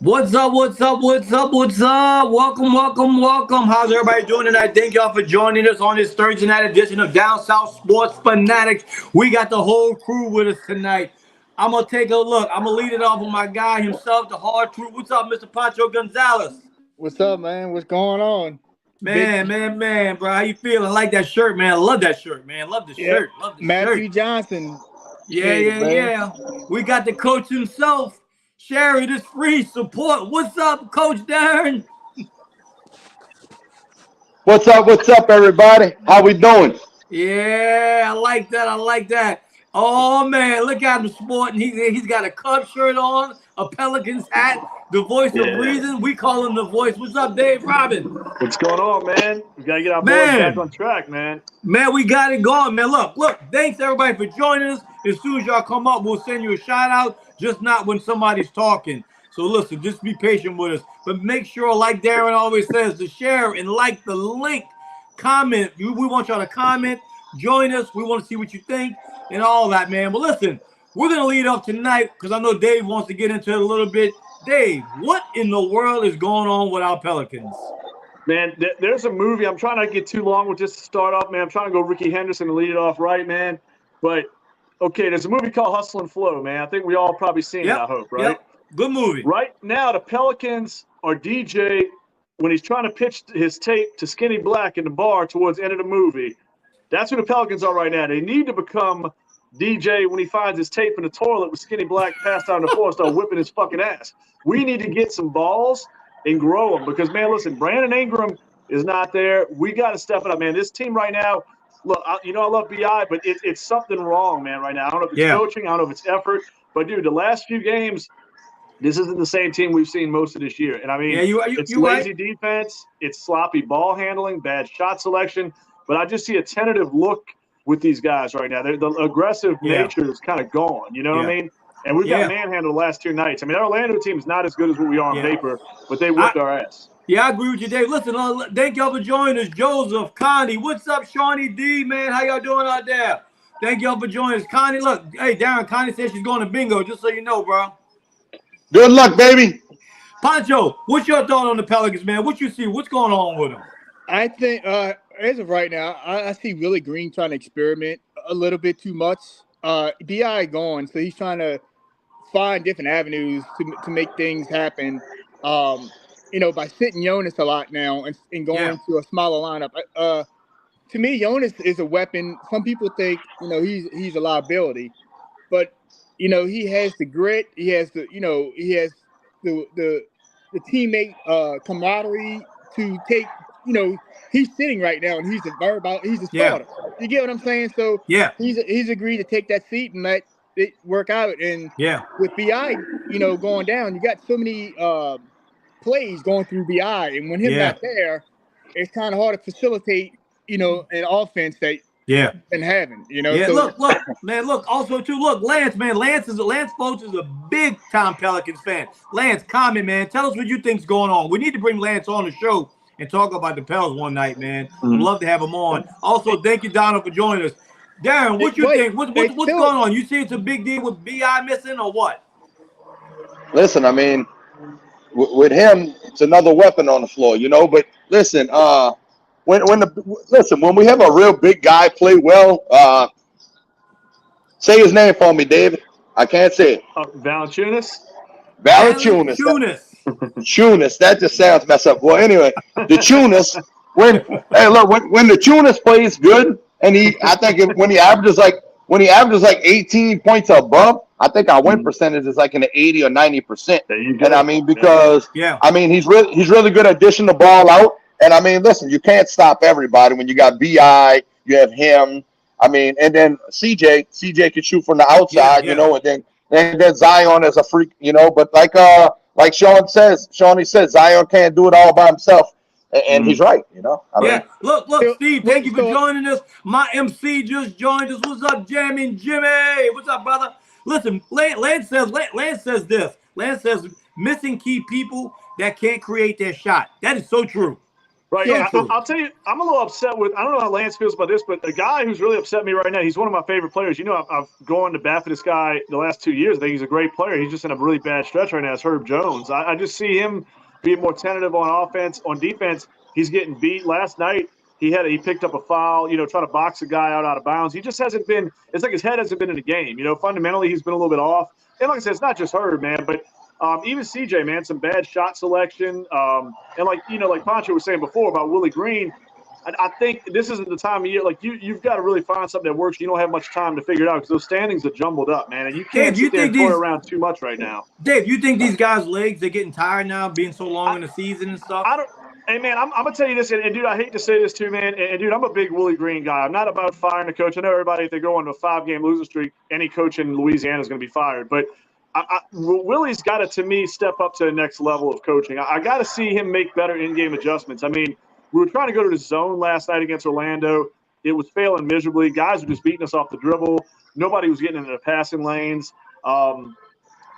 What's up? What's up? What's up? What's up? Welcome, welcome, welcome. How's everybody doing tonight? Thank y'all for joining us on this Thursday night edition of Down South Sports Fanatics. We got the whole crew with us tonight. I'm gonna take a look. I'm gonna lead it off with my guy himself, the hard truth. What's up, Mr. Pancho Gonzalez? What's up, man? What's going on? Big, Man, bro. How you feeling? I like that shirt, man. I love that shirt, man. Love the yeah, shirt. Love the Matthew shirt. Johnson. Yeah, yeah, Man. yeah. We got the coach himself. Sharing this free support. What's up, Coach Darren? What's up? What's up, everybody? How we doing? Yeah, I like that. I like that. Oh man, look at him sporting. He's got a Cub shirt on, a Pelicans hat, the voice of reason. We call him the voice. What's up, Dave Robin? What's going on, man? We gotta get our boys back on track, man. Man, we got it going, man. Look. Thanks everybody for joining us. As soon as y'all come up, we'll send you a shout out. Just not when somebody's talking. So listen, just be patient with us. But make sure, like Darren always says, to share and like the link. Comment. We want y'all to comment. Join us. We want to see what you think and all that, man. But listen, we're going to lead up tonight because I know Dave wants to get into it a little bit. Dave, what in the world is going on with our Pelicans? Man, there's a movie. I'm trying not to get too long with this to start off, man. I'm trying to go Ricky Henderson and lead it off right, man. But, okay, there's a movie called Hustle and Flow, man. I think we all probably seen it, I hope, right? Yep. Good movie. Right now, the Pelicans are DJ when he's trying to pitch his tape to Skinny Black in the bar towards the end of the movie. That's who the Pelicans are right now. They need to become DJ when he finds his tape in the toilet with Skinny Black passed out on the floor and start whipping his fucking ass. We need to get some balls and grow them because, man, listen, Brandon Ingram is not there. We got to step it up, man. This team right now, look, I love BI, but it's something wrong, man, right now. I don't know if it's coaching. I don't know if it's effort. But, dude, the last few games, this isn't the same team we've seen most of this year. And, I mean, it's lazy defense. It's sloppy ball handling, bad shot selection. But I just see a tentative look with these guys right now. The aggressive nature is kind of gone. You know what I mean? And we've got manhandled the last two nights. I mean, our Orlando team is not as good as what we are on paper, but they whipped our ass. Yeah, I agree with you, Dave. Listen, thank y'all for joining us. Joseph, Connie, what's up, Shawnee D, man? How y'all doing out there? Thank y'all for joining us. Connie, look, hey, Darren, Connie said she's going to bingo, just so you know, bro. Good luck, baby. Pancho, what's your thought on the Pelicans, man? What you see? What's going on with them? I think as of right now, I see Willie Green trying to experiment a little bit too much. BI gone, so he's trying to find different avenues to make things happen. By sitting Jonas a lot now and going to a smaller lineup. To me, Jonas is a weapon. Some people think he's a liability, but he has the grit. He has the teammate camaraderie to take. He's sitting right now and he's a starter. Yeah. You get what I'm saying? So he's agreed to take that seat and let it work out. And with BI, going down, you got so many plays going through BI, and when him not there, it's kind of hard to facilitate, an offense that been having, Yeah, So, look. Also, too, Lance, man. Lance Foltz is a big time Pelicans fan. Lance, comment, man. Tell us what you think's going on. We need to bring Lance on the show and talk about the Pels one night, man. I'd love to have him on. Also, thank you, Donald, for joining us. Darren, what you think? What's going on? You see it's a big deal with BI missing or what? Listen, I mean, with him, it's another weapon on the floor, But listen, when we have a real big guy play well, say his name for me, David. I can't say it. Valanciunas. Chunas. That just sounds messed up. Well, anyway, the Chunas. When the Chunas plays good, and when he averages like 18 points above, I think our win percentage is like in the 80 or 90%. And I mean, because I mean he's really good at dishing the ball out. And I mean, listen, you can't stop everybody when you got BI, you have him. I mean, and then CJ can shoot from the outside, and then Zion is a freak, But like Shawnee says, Zion can't do it all by himself. And he's right, I mean, Look, Steve, thank you for joining us. My MC just joined us. What's up, Jammin' Jimmy? What's up, brother? Listen, Lance says this. Lance says missing key people that can't create their shot. That is so true. Right. Yeah, I'll tell you, I'm a little upset with, I don't know how Lance feels about this, but the guy who's really upset me right now, he's one of my favorite players. You know, I've gone to bat for this guy the last 2 years. I think he's a great player. He's just in a really bad stretch right now. It's Herb Jones. I just see him being more tentative on offense. On defense, he's getting beat. Last night, he picked up a foul, you know, trying to box a guy out of bounds. He just hasn't been, it's like his head hasn't been in the game. You know, fundamentally, he's been a little bit off. And like I said, it's not just Herb, man, but even CJ, man, some bad shot selection. And like Pancho was saying before about Willie Green, I think this isn't the time of year. Like you've got to really find something that works. You don't have much time to figure it out because those standings are jumbled up, man. And you can't sit there and toy around too much right now. Dave, you think these guys' legs, they're getting tired now, being so long in the season and stuff? Hey, man, I'm going to tell you this, and, dude, I hate to say this too, man, and, dude, I'm a big Willie Green guy. I'm not about firing the coach. I know everybody, if they go on a 5-game losing streak, any coach in Louisiana is going to be fired. But Willie's got to, to me, step up to the next level of coaching. I got to see him make better in-game adjustments. I mean, we were trying to go to the zone last night against Orlando. It was failing miserably. Guys were just beating us off the dribble. Nobody was getting into the passing lanes.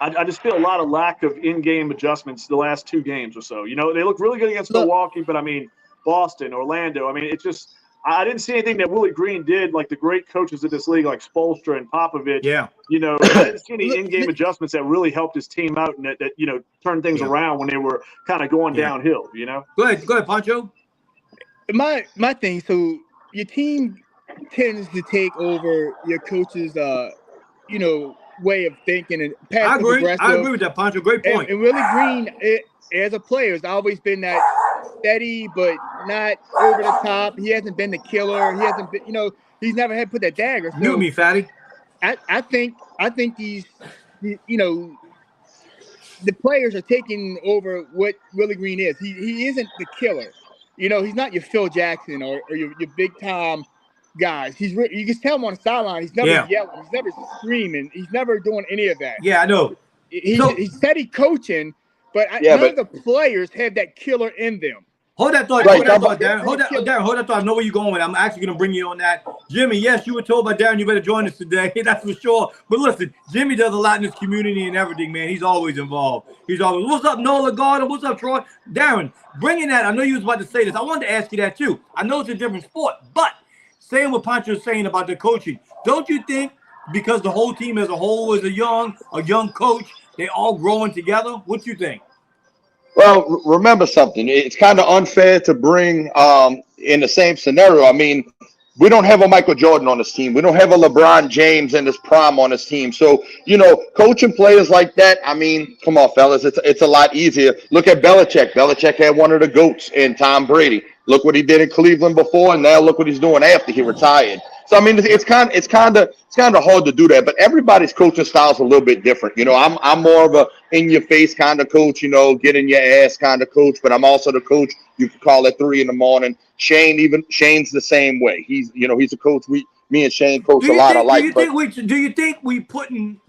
I just feel a lot of lack of in-game adjustments the last 2 games or so. You know, they look really good against Milwaukee, but, I mean, Boston, Orlando. I mean, it's just – I didn't see anything that Willie Green did like the great coaches of this league like Spoelstra and Popovich. Yeah. You know, I didn't see any in-game adjustments that really helped his team out and that you know, turned things around when they were kind of going downhill, you know? Go ahead, Pancho. My thing, so your team tends to take over your coach's, you know, way of thinking and passive aggressive. I agree with that, Pancho. Great point. And Willie Green, as a player, has always been that steady but not over the top. He hasn't been the killer. He hasn't been, you know, he's never had put that dagger. So Mute me, fatty. I think these, you know, the players are taking over what Willie Green is. He isn't the killer. You know, he's not your Phil Jackson or your big time guys. You can tell him on the sideline. He's never yelling. He's never screaming. He's never doing any of that. Yeah, I know. He's steady coaching, but none of the players have that killer in them. Hold that thought. Hold that thought, Darren. Hold that thought. I know where you're going with. I'm actually going to bring you on that. Jimmy, yes, you were told by Darren you better join us today. That's for sure. But listen, Jimmy does a lot in this community and everything, man. He's always involved. He's always, what's up, Nola Gardner? What's up, Troy? Darren, bringing that. I know you was about to say this. I wanted to ask you that, too. I know it's a different sport, but saying what Pancho is saying about the coaching, don't you think because the whole team as a whole is a young coach, they all growing together? What you think? Well, remember something. It's kind of unfair to bring in the same scenario. I mean, we don't have a Michael Jordan on this team. We don't have a LeBron James in his prime on his team. So, you know, coaching players like that, I mean, come on, fellas, it's a lot easier. Look at Belichick. Belichick had one of the GOATs in Tom Brady. Look what he did in Cleveland before, and now look what he's doing after he retired. So I mean, it's kind of hard to do that. But everybody's coaching style is a little bit different. You know, I'm more of a in your face kind of coach. You know, get in your ass kind of coach. But I'm also the coach you could call at 3 a.m. Shane's the same way. He's a coach. Me and Shane coach a lot alike. Do you think we putting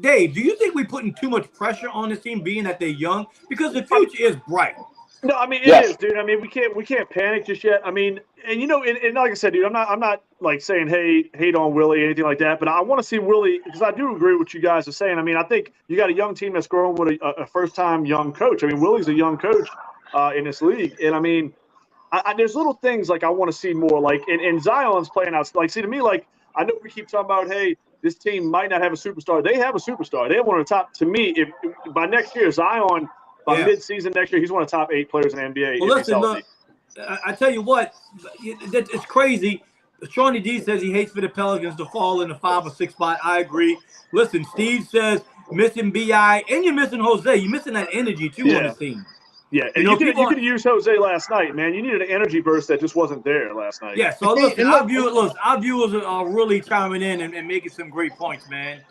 Dave? Do you think we putting too much pressure on this team, being that they're young? Because the future is bright. No, I mean it is, dude. I mean we can't panic just yet. I mean, and you know, and like I said, dude, I'm not like saying hate on Willie, anything like that. But I want to see Willie because I do agree with what you guys are saying. I mean, I think you got a young team that's growing with a first time young coach. I mean, Willie's a young coach in this league, and I mean, there's little things like I want to see more. Like and Zion's playing out. Like, see to me, like I know we keep talking about, hey, this team might not have a superstar. They have a superstar. They have one of the top. To me, if by next year Zion. By mid-season next year, he's one of the top 8 players in the NBA. Well, listen, look, I tell you what, it's crazy. Shawnee D says he hates for the Pelicans to fall in the 5 or 6 spot. I agree. Listen, Steve says missing BI, and you're missing Jose. You're missing that energy, too, on the team. Yeah, and you could use Jose last night, man. You needed an energy burst that just wasn't there last night. Yeah, so listen, our viewers are really chiming in and making some great points, man.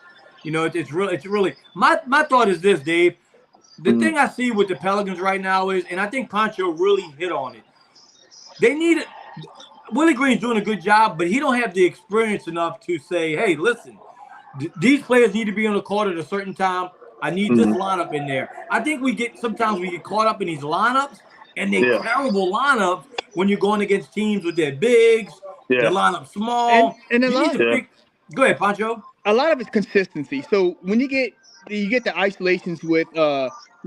You know, it's really my thought is this, Dave. The thing I see with the Pelicans right now is, and I think Pancho really hit on it, they need it. Willie Green's doing a good job, but he don't have the experience enough to say, hey, listen, these players need to be on the court at a certain time. I need this lineup in there. I think sometimes we get caught up in these lineups, and they're terrible lineups when you're going against teams with their bigs, their lineup small. And go ahead, Pancho. A lot of it's consistency. So when you get the isolations with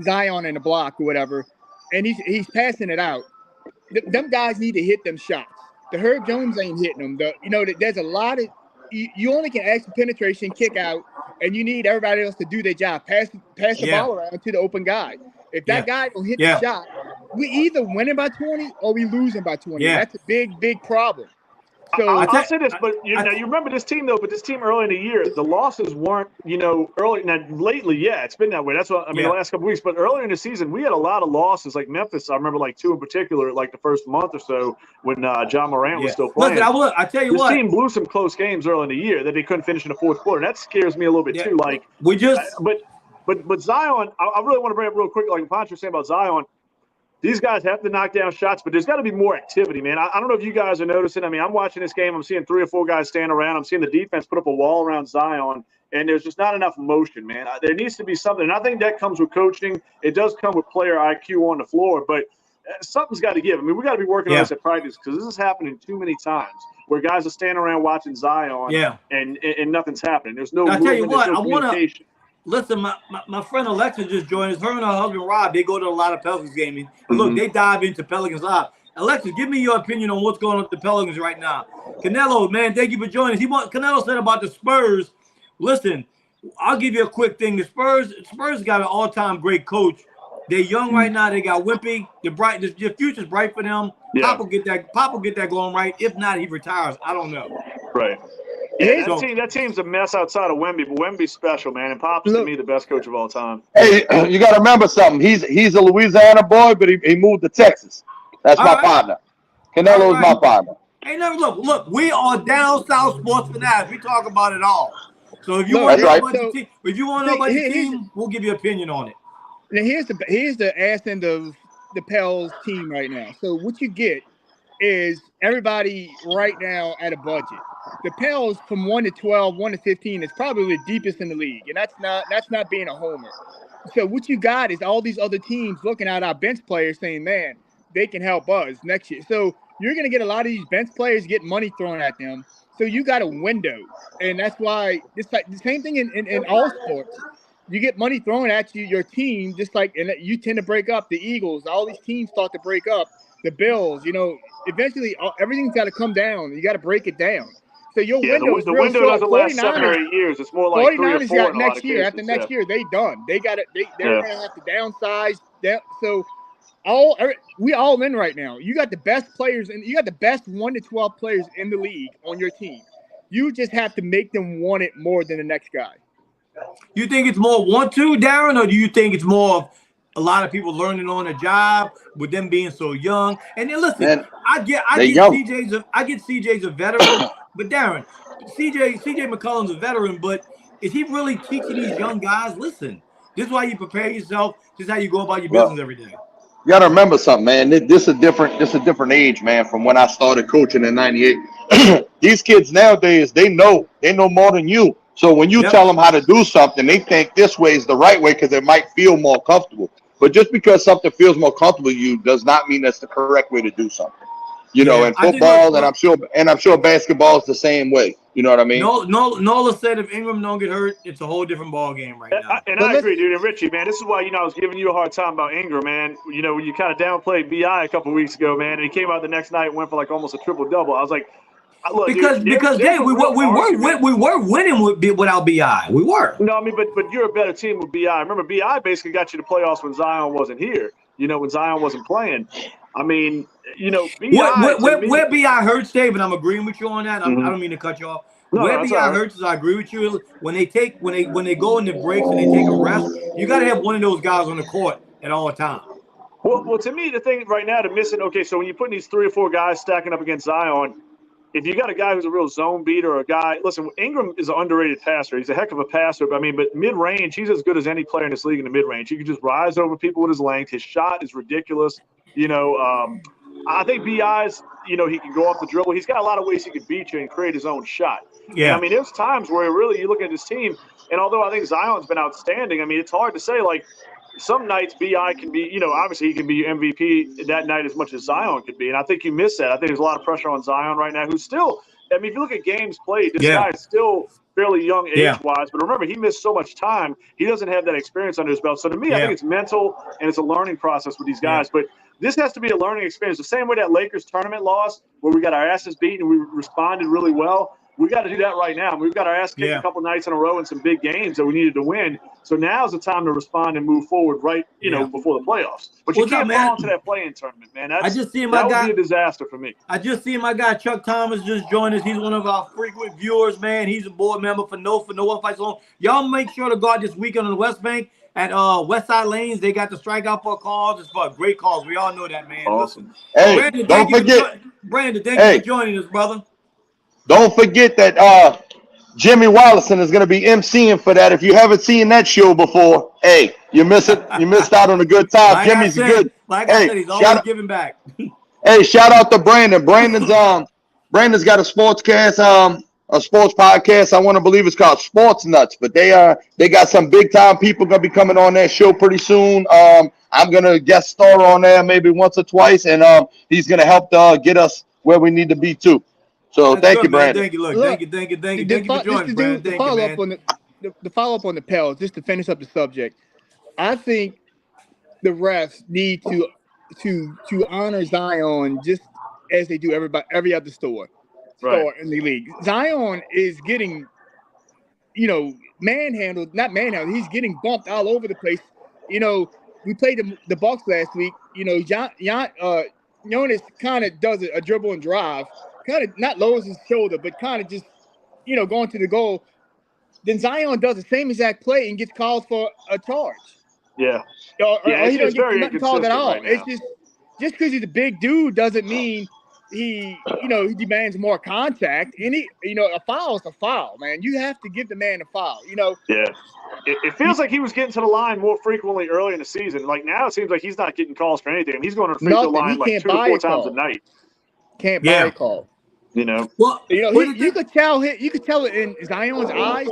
Zion in the block or whatever, and he's passing it out. them guys need to hit them shots. The Herb Jones ain't hitting them. There's a lot of you only can ask for penetration, kick out, and you need everybody else to do their job. Pass the ball around to the open guy. If that guy don't hit the shot, we either winning by 20 or we losing by 20. Yeah. That's a big problem. So I'll say this, but you remember this team though. But this team early in the year, the losses weren't early. Now lately, it's been that way. That's what I mean. The last couple weeks, but earlier in the season, we had a lot of losses. Like Memphis, I remember like 2 in particular, like the first month or so when John Morant was still playing. Listen, I tell you this team blew some close games early in the year that they couldn't finish in the fourth quarter. That scares me a little bit too. Like we just, but Zion, I really want to bring up real quick, like Poncho was saying about Zion. These guys have to knock down shots, but there's got to be more activity, man. I don't know if you guys are noticing. I mean, I'm watching this game. I'm seeing 3 or 4 guys stand around. I'm seeing the defense put up a wall around Zion, and there's just not enough motion, man. There needs to be something. And I think that comes with coaching. It does come with player IQ on the floor, but something's got to give. I mean, we got to be working on this at practice because this is happening too many times where guys are standing around watching Zion and nothing's happening. There's no movement, tell you what, there's no communication. Listen, my friend Alexa just joined us. Her and her husband Rob, they go to a lot of Pelicans games. Look, they dive into Pelicans Live. Alexa, give me your opinion on what's going on with the Pelicans right now. Canelo, man, thank you for joining us. Canelo said about the Spurs. Listen, I'll give you a quick thing. The Spurs got an all-time great coach. They're young right now. They got Wimpy. They're bright. The future's bright for them. Yeah. Pop will get that going right. If not, he retires. I don't know. Right. Yeah, that team's a mess outside of Wemby, but Wemby's special, man. And Pop's to me the best coach of all time. Hey, you got to remember something. He's a Louisiana boy, but he moved to Texas. That's my partner. Canelo's my partner. Hey, now look. We are down south sports fanatics. We talk about it all. So if you want to know about the team, we'll give you an opinion on it. Now here's the ass end of the Pels team right now. So what you get is everybody right now at a budget. The Pels from 1 to 12, 1 to 15 is probably the deepest in the league, and that's not being a homer. So what you got is all these other teams looking at our bench players saying, man, they can help us next year. So you're going to get a lot of these bench players get money thrown at them. So you got a window, and that's why it's like the same thing in all sports. You get money thrown at you, your team, just like, and you tend to break up. The Eagles, all these teams start to break up. The Bills, eventually everything's got to come down. You got to break it down. So your window is the real window short. doesn't last 7 or 8 years. It's more like 3 or 4 got in a next lot of year. cases, After next year, they done. They're going to have to downsize. So we all in right now. You got the best players, and you got the best 1 to 12 players in the league on your team. You just have to make them want it more than the next guy. You think it's more want to, Darren, or do you think it's more of a lot of people learning on the job with them being so young? And then listen, Man, I get CJ's a veteran, but Darren, CJ McCollum's a veteran, but is he really teaching these young guys? Listen, this is why you prepare yourself. This is how you go about your business every day. You got to remember something, man. This is a different age, man, from when I started coaching in '98. These kids nowadays, they know more than you. So when you tell them how to do something, they think this way is the right way because it might feel more comfortable. But just because something feels more comfortable to you does not mean that's the correct way to do something. In football, and I'm sure basketball is the same way. You know what I mean? Nola said if Ingram don't get hurt, it's a whole different ball game right now. I agree, dude. And Richie, man, this is why I was giving you a hard time about Ingram, man. When you kind of downplayed BI a couple of weeks ago, man, and he came out the next night and went for like almost a triple double. I was like, look, because Dave, we were winning without BI. We were. No, I mean, but you're a better team with BI. Remember, BI basically got you to playoffs when Zion wasn't here. When Zion wasn't playing. I mean, BI. Where BI hurts, Dave, and I'm agreeing with you on that. I don't mean to cut you off. Where BI hurts is I agree with you. When they go into breaks and they take a rest, you got to have one of those guys on the court at all times. Well, to me, the thing right now to missing. Okay, so when you're putting these 3 or 4 guys stacking up against Zion, if you got a guy who's a real zone beater or a guy, listen, Ingram is an underrated passer. He's a heck of a passer. But mid-range, he's as good as any player in this league in the mid-range. He can just rise over people with his length. His shot is ridiculous. I think BI's, he can go off the dribble. He's got a lot of ways he can beat you and create his own shot. Yeah. And, there's times where really you look at this team, and although I think Zion's been outstanding, it's hard to say, like, some nights BI can be, obviously he can be MVP that night as much as Zion could be. And I think you miss that. I think there's a lot of pressure on Zion right now, who's still, if you look at games played, this guy is still fairly young age-wise. But remember, he missed so much time. He doesn't have that experience under his belt. So to me, I think it's mental and it's a learning process with these guys. But this has to be a learning experience. The same way that Lakers tournament loss, where we got our asses beat and we responded really well. We got to do that right now. We've got our ass kicked a couple nights in a row in some big games that we needed to win. So now's the time to respond and move forward, right? You know, before the playoffs. But you can't fall into that play-in tournament, man. That would be a disaster for me. I just seen my guy Chuck Thomas just join us. He's one of our frequent viewers, man. He's a board member for No One Fights Alone. Y'all make sure to go out this weekend on the West Bank at West Side Lanes. They got the strikeout for calls. It's for great calls. We all know that, man. Awesome. Hey, Brandon, don't forget. Brandon, thank you for joining us, brother. Don't forget that Jimmy Wallison is going to be emceeing for that. If you haven't seen that show before, hey, you missed out on a good time. Like Jimmy's good. Like I said, he's always giving back. Hey, shout out to Brandon. Brandon's got a sportscast, a sports podcast. I want to believe it's called Sports Nuts, but they got some big time people going to be coming on that show pretty soon. I'm going to guest star on there maybe once or twice, and he's going to help get us where we need to be too. So thank you, Brandon. Thank you, thank you for joining, Brandon. The follow up on the Pels, just to finish up the subject. I think the refs need to honor Zion just as they do every other store in the league. Zion is getting, manhandled, not manhandled. He's getting bumped all over the place. We played the Bucks last week. Jonas kind of does a dribble and drive. Kind of not lowers his shoulder, but kind of just, going to the goal. Then Zion does the same exact play and gets called for a charge. Yeah. Or he doesn't very get called at all. Right, it's just because he's a big dude doesn't mean he demands more contact. And a foul is a foul, man. You have to give the man a foul. Yeah. It feels like he was getting to the line more frequently early in the season. Like now, it seems like he's not getting calls for anything. He's going to the free throw line like 2 or 4 times a night. Can't buy a call. Well, you could tell it in Zion's eyes.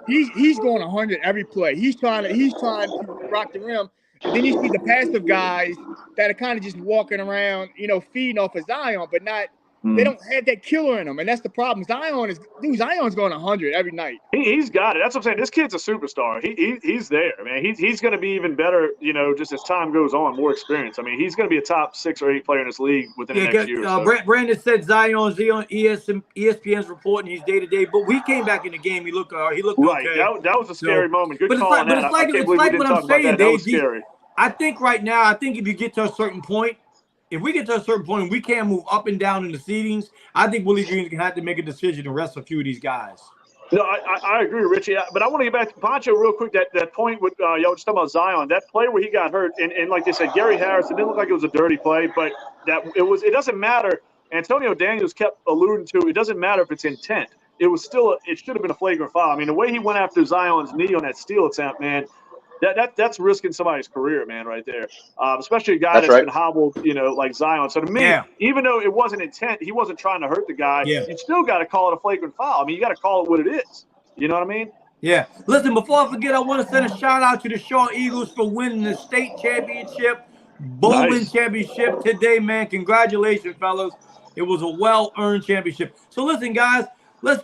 He's going 100 every play. He's trying to rock the rim. And then you see the passive guys that are kind of just walking around, feeding off of Zion, but not. They don't have that killer in them, and that's the problem. Zion's going 100 every night. He's got it. That's what I'm saying. This kid's a superstar. He's there, man. He's going to be even better, just as time goes on, more experience. I mean, he's going to be a top 6 or 8 player in this league within the next year. Brandon said Zion's on ESPN's reporting he's day to day, but we came back in the game. He looked okay. That was a scary moment. Good call on that. But it's like what I'm saying, Dave. Scary. I think right now, if you get to a certain point. If we get to a certain point and we can't move up and down in the seedings, I think Willie Green's going to have to make a decision to rest a few of these guys. No, I agree, Richie. But I want to get back to Pancho real quick. That point with y'all just talking about Zion, that play where he got hurt, and like they said, Gary Harris, it didn't look like it was a dirty play, but it doesn't matter. Antonio Daniels kept alluding to it doesn't matter if it's intent. It should have been a flagrant foul. I mean, the way he went after Zion's knee on that steal attempt, man. That's risking somebody's career, man, right there. Especially a guy that's been hobbled, like Zion. So to me, even though it wasn't intent, he wasn't trying to hurt the guy. Yeah. You still got to call it a flagrant foul. I mean, you got to call it what it is. You know what I mean? Yeah. Listen, before I forget, I want to send a shout out to the Shaw Eagles for winning the state championship, bowling championship today, man. Congratulations, fellas. It was a well-earned championship. So listen, guys, let's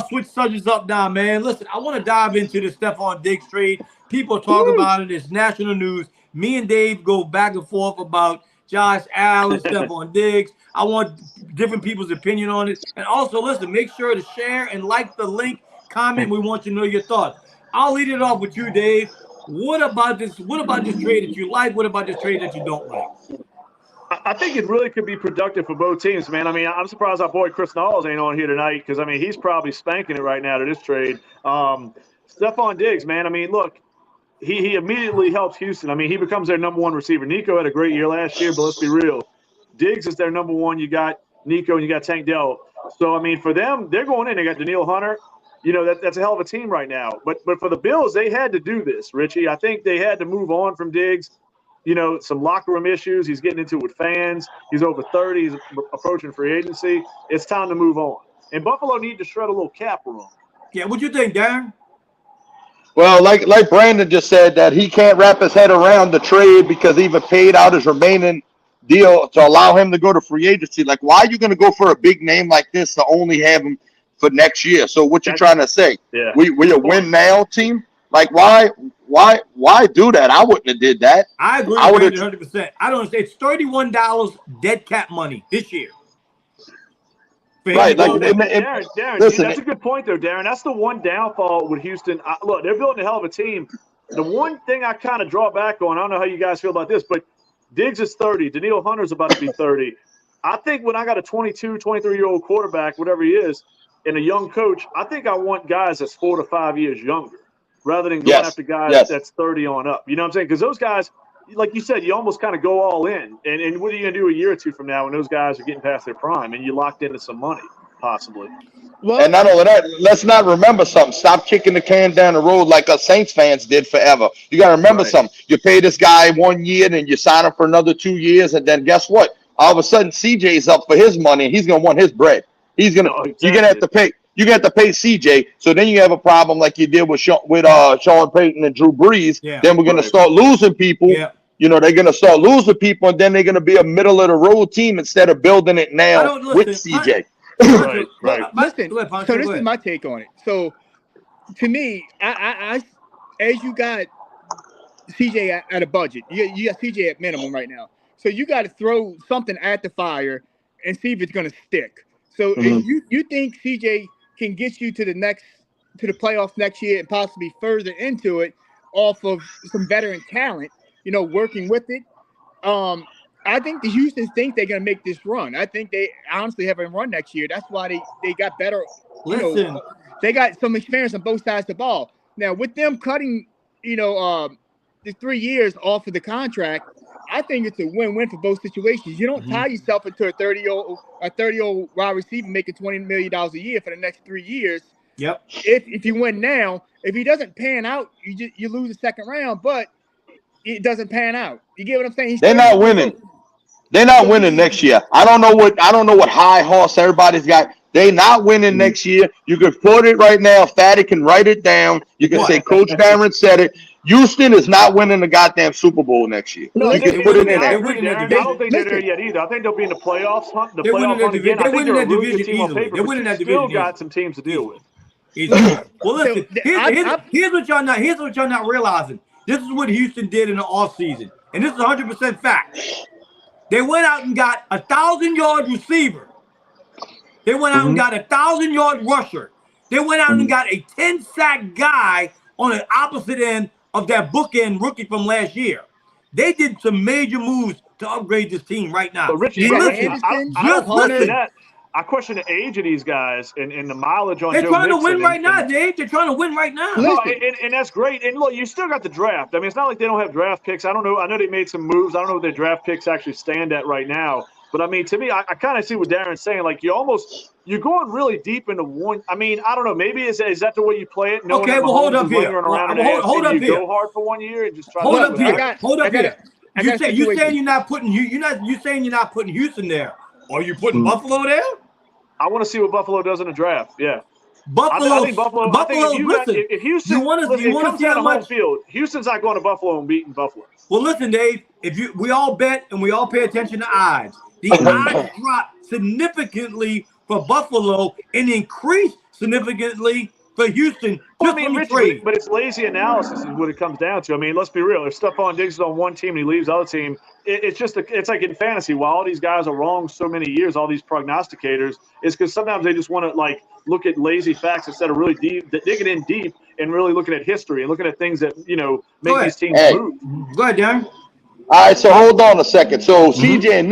switch subjects up now, man. Listen, I want to dive into the Stephon Diggs trade. People talk about it. It's national news. Me and Dave go back and forth about Josh Allen, Stephon Diggs. I want different people's opinion on it. And also, listen, make sure to share and like the link, comment. We want you to know your thoughts. I'll lead it off with you, Dave. What about this trade that you like? What about this trade that you don't like? I think it really could be productive for both teams, man. I mean, I'm surprised our boy Chris Knowles ain't on here tonight because, I mean, he's probably spanking it right now to this trade. Stephon Diggs, man, I mean, look, he immediately helps Houston. I mean, he becomes their number 1 receiver. Nico had a great year last year, but let's be real. Diggs is their number 1. You got Nico and you got Tank Dell. So, I mean, for them, they're going in. They got Danielle Hunter. That's a hell of a team right now. But for the Bills, they had to do this, Richie. I think they had to move on from Diggs. Some locker room issues. He's getting into it with fans. He's over 30. He's approaching free agency. It's time to move on. And Buffalo need to shred a little cap room. Yeah, what you think, Darren? Well, like Brandon just said, that he can't wrap his head around the trade because he even paid out his remaining deal to allow him to go to free agency. Like, why are you going to go for a big name like this to only have him for next year? So what you're trying to say? Yeah. We a win now team? Like, why why do that? I wouldn't have did that. I agree I with would you have. 100%. I don't say it's $31 dead cap money this year. For him Right, to like go there. Darren, listen, that's a good point though, Darren. That's the one downfall with Houston. Look, they're building a hell of a team. The one thing I kind of draw back on, I don't know how you guys feel about this, but Diggs is 30. Daniil Hunter's about to be 30. I think when I got a 22, 23-year-old quarterback, whatever he is, and a young coach, I think I want guys that's 4 to 5 years younger rather than going yes, after guys yes. that's 30 on up. You know what I'm saying? Because those guys, like you said, you almost kind of go all in. And what are you going to do a year or two from now when those guys are getting past their prime and you locked into some money, possibly? Well, And not only that, let's not remember something. Stop kicking the can down the road like us Saints fans did forever. You got to remember Right. something. You pay this guy 1 year, then you sign him for another 2 years, and then guess what? All of a sudden, CJ's up for his money, and he's gonna want his bread. He's gonna. No, You're gonna have to exactly. pay. You're gonna have to pay CJ. So then you have a problem like you did with Sean Payton and Drew Brees. Yeah. Then we're gonna Right. start losing people. Yeah. You know, they're gonna start losing people, and then they're gonna be a middle of the road team instead of building it I now don't with listen. CJ. Right, right. listen. Go ahead, Pancho, So go this is ahead. my take on it. So to me, I as you got CJ at a budget, you got CJ at minimum right now. So you got to throw something at the fire and see if it's going to stick. So Mhm. if you think CJ can get you to the playoffs next year and possibly further into it off of some veteran talent, working with it. I think the Houston think they're going to make this run. I think they honestly have a run next year. That's why they got better. Listen. They got some experience on both sides of the ball. Now, with them cutting, the 3 years off of the contract, I think it's a win-win for both situations. You don't tie yourself into a 30-year-old wide receiver making $20 million a year for the next 3 years. Yep. If you win now, if he doesn't pan out, you lose the second round, but it doesn't pan out. You get what I'm saying? He's They're not 30 years winning. old. They're not winning next year. I don't know what high horse everybody's got. They not winning next year. You can quote it right now. Fatty can write it down. You can say Coach Darren said it. Houston is not winning the goddamn Super Bowl next year. No, You they can put it in I there. agree, winning that Darren. I division. don't think they're there Listen. yet either. I think they'll be in the playoffs hunt, They're winning that again. I they're think winning they're a that really good division team on easily. paper, They're but winning you that still division got easily. some teams to deal with. Well, listen. So, Here's what y'all not realizing. This is what Houston did in the offseason, and this is 100% fact. They went out and got a 1,000-yard receiver. They went out and got a 1,000-yard rusher. They went out and got a 10-sack guy on the opposite end of that bookend rookie from last year. They did some major moves to upgrade this team right now. But Richie, You got listen, Anderson, I don't question listen. that. I question the age of these guys and the mileage on They're Joe trying to Mixon win right now, and, Dave. They're trying to win right now. No, Listen. and that's great. And look, you still got the draft. I mean, it's not like they don't have draft picks. I don't know. I know they made some moves. I don't know what their draft picks actually stand at right now. But I mean, to me, I kind of see what Darren's saying. Like you're going really deep into one. I mean, I don't know. Maybe is that the way you play it? Knowing Okay, that well, hold Mahomes up is here. lingering around in the Well, hold AFC, up you here. go hard for 1 year and just try Hold to up see what here. happens. Hold up here. I got a You saying situation. you're not putting you saying you're not putting Houston there? Are you putting Buffalo there? I want to see what Buffalo does in the draft. Yeah. Buffalo. I think Buffalo. I think if Houston, you want to comes see down how to home much? field, Houston's not going to Buffalo and beating Buffalo. Well, listen, Dave. We all bet and we all pay attention to odds. The odds dropped significantly for Buffalo and increased significantly for Houston. Well, Just I mean, from the Rich, trade. but it's lazy analysis is what it comes down to. I mean, let's be real. If Stephon Diggs is on one team and he leaves the other team, it's like in fantasy. While all these guys are wrong so many years, all these prognosticators, it's because sometimes they just want to look at lazy facts instead of really digging in deep and really looking at history and looking at things that make these teams move. Go ahead, Darren. All right, so hold on a second. So CJ and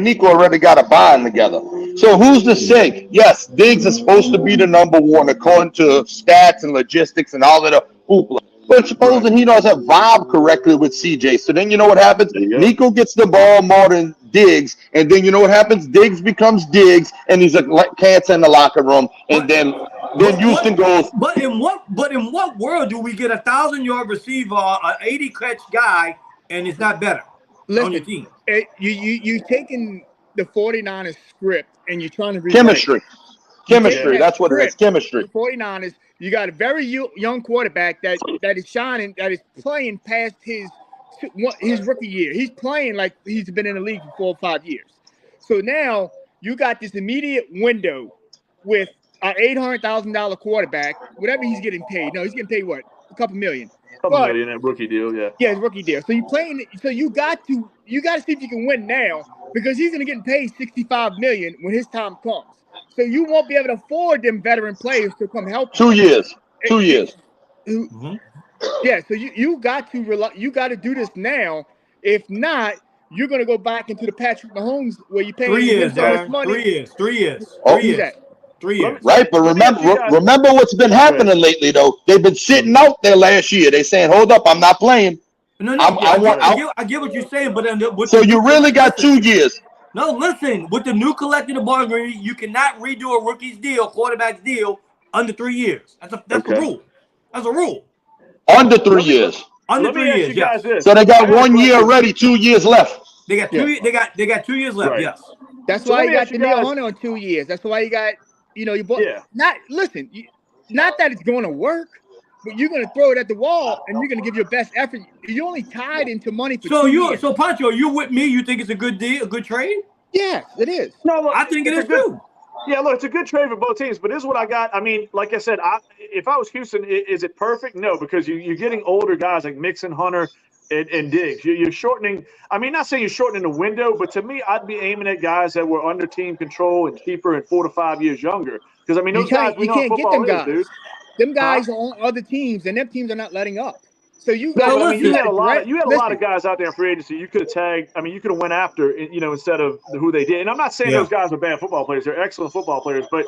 Nico already got a bond together. So who's to say? Yes, Diggs is supposed to be the number one according to stats and logistics and all of the hoopla. But supposing he doesn't vibe correctly with CJ, so then you know what happens? Nico gets the ball more than Diggs, and then you know what happens? Diggs becomes Diggs, and he's like cancer in the locker room, and then Houston goes. But in what world do we get a 1,000-yard receiver, an 80-catch guy, and it's not better on your team? You taking the 49ers script and you're trying to rewrite Chemistry. Chemistry. that That's what it is. Chemistry. The 49ers, you got a very young quarterback that is shining, that is playing past his rookie year. He's playing like he's been in the league for 4 or 5 years. So now you got this immediate window with an $800,000 quarterback, whatever he's getting paid. No, he's getting paid what? couple million. Couple million that rookie deal, yeah. Yeah, it's rookie deal. So you playing. So you got to see if you can win now because he's going to get paid $65 million when his time comes. So you won't be able to afford them veteran players to come help. 2 years. 2 years. Yeah. So you got to do this now. If not, you're going to go back into the Patrick Mahomes where you pay 3 years, so much money. 3 years. 3 years. Oh. 3 years. 3 years. Right, but remember what's been happening lately, though. They've been sitting out there last year. They saying, "Hold up, I'm not playing." No, I get what you're saying, but so you really got 2 years. No, listen. With the new collective bargaining agreement, you cannot redo a rookie's deal, quarterback's deal, under 3 years. That's a rule. That's a rule. Under 3 years. Under 3 years, yes. So they got 1 year already, 2 years left. They got 2 years. They got 2 years left. Right. Yes. That's why you got Danielle Hunter on 2 years. That's why you got, you bought. Yeah. Not that it's going to work, but you're going to throw it at the wall and you're going to give your best effort. You're only tied into money for 2 years. So Pancho, you with me? You think it's a good deal, a good trade? Yeah, it is. No, look, I think it is too. Yeah, look, it's a good trade for both teams, but this is what I got. I mean, like I said, if I was Houston, is it perfect? No, because you're getting older guys like Mixon, Hunter, and Diggs. You're shortening. I mean, not saying you're shortening the window, but to me, I'd be aiming at guys that were under team control and cheaper and 4 to 5 years younger. Because I mean, those guys, we know can't football get them is, guys. dude. Them guys are on other teams, and them teams are not letting up. So you had a lot of guys out there in free agency. You could have tagged. I mean, you could have went after, instead of who they did. And I'm not saying those guys are bad football players. They're excellent football players. But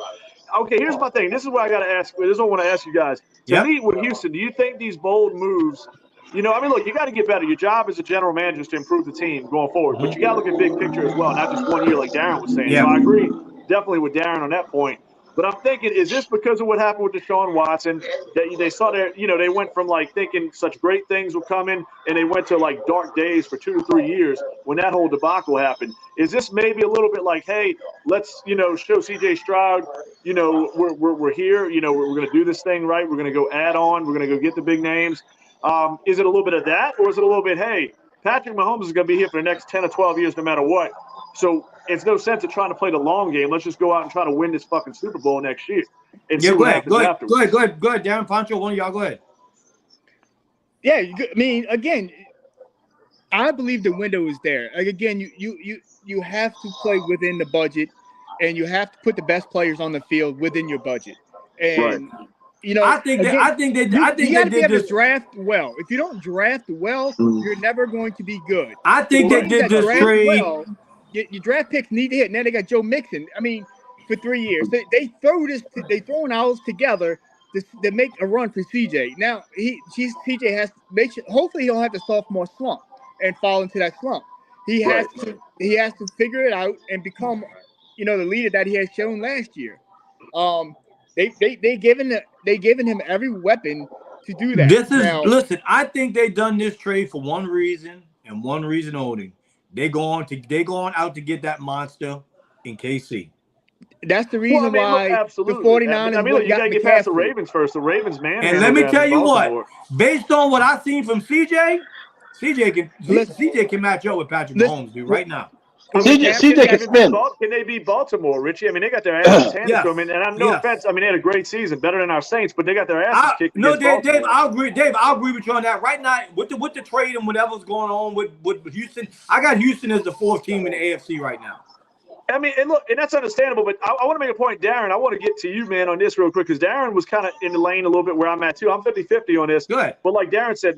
okay, here's my thing. This is what I got to ask. This is what I want to ask you guys. To me, with Houston, do you think these bold moves? I mean, look, you got to get better. Your job as a general manager is to improve the team going forward. But you got to look at big picture as well, not just 1 year like Darren was saying. Yeah. So I agree definitely with Darren on that point. But I'm thinking, is this because of what happened with Deshaun Watson that they saw that, they went from like thinking such great things would come in and they went to like dark days for 2 to 3 years when that whole debacle happened? Is this maybe a little bit like, hey, let's, show CJ Stroud, we're here, we're going to do this thing right. We're going to go add on. We're going to go get the big names. Is it a little bit of that, or is it a little bit, hey, Patrick Mahomes is going to be here for the next 10 or 12 years no matter what? So it's no sense of trying to play the long game. Let's just go out and try to win this fucking Super Bowl next year. And go ahead, Darren, Pancho, one of y'all, go ahead. Yeah, I mean, again, I believe the window is there. Like, again, you have to play within the budget, and you have to put the best players on the field within your budget. And I think they did this draft well. If you don't draft well, you're never going to be good. I think they did this trade. Well, your draft picks need to hit. Now they got Joe Mixon. I mean, for 3 years, they throwing owls together to make a run for CJ. Now CJ has to make sure. Hopefully, he don't have the sophomore slump and fall into that slump. He has to figure it out and become, the leader that he has shown last year. They given him every weapon to do that. Listen. I think they done this trade for one reason and one reason only. They going out to get that monster in KC. That's the reason why the 49ers. I mean, you got to get past the Ravens first. The Ravens, man. And let me tell you what, based on what I've seen from CJ can match up with Patrick Mahomes, dude, right now. CJ can spin. Can they beat Baltimore, Richie? I mean, they got their asses handed to them, and I'm no offense. I mean, they had a great season, better than our Saints, but they got their asses kicked. No, Dave, I'll agree with you on that. Right now, with the trade and whatever's going on with Houston, I got Houston as the 4th team in the AFC right now. I mean, and look, and that's understandable, but I want to make a point, Darren. I want to get to you, man, on this real quick, because Darren was kind of in the lane a little bit where I'm at, too. I'm 50-50 on this. Good. But like Darren said,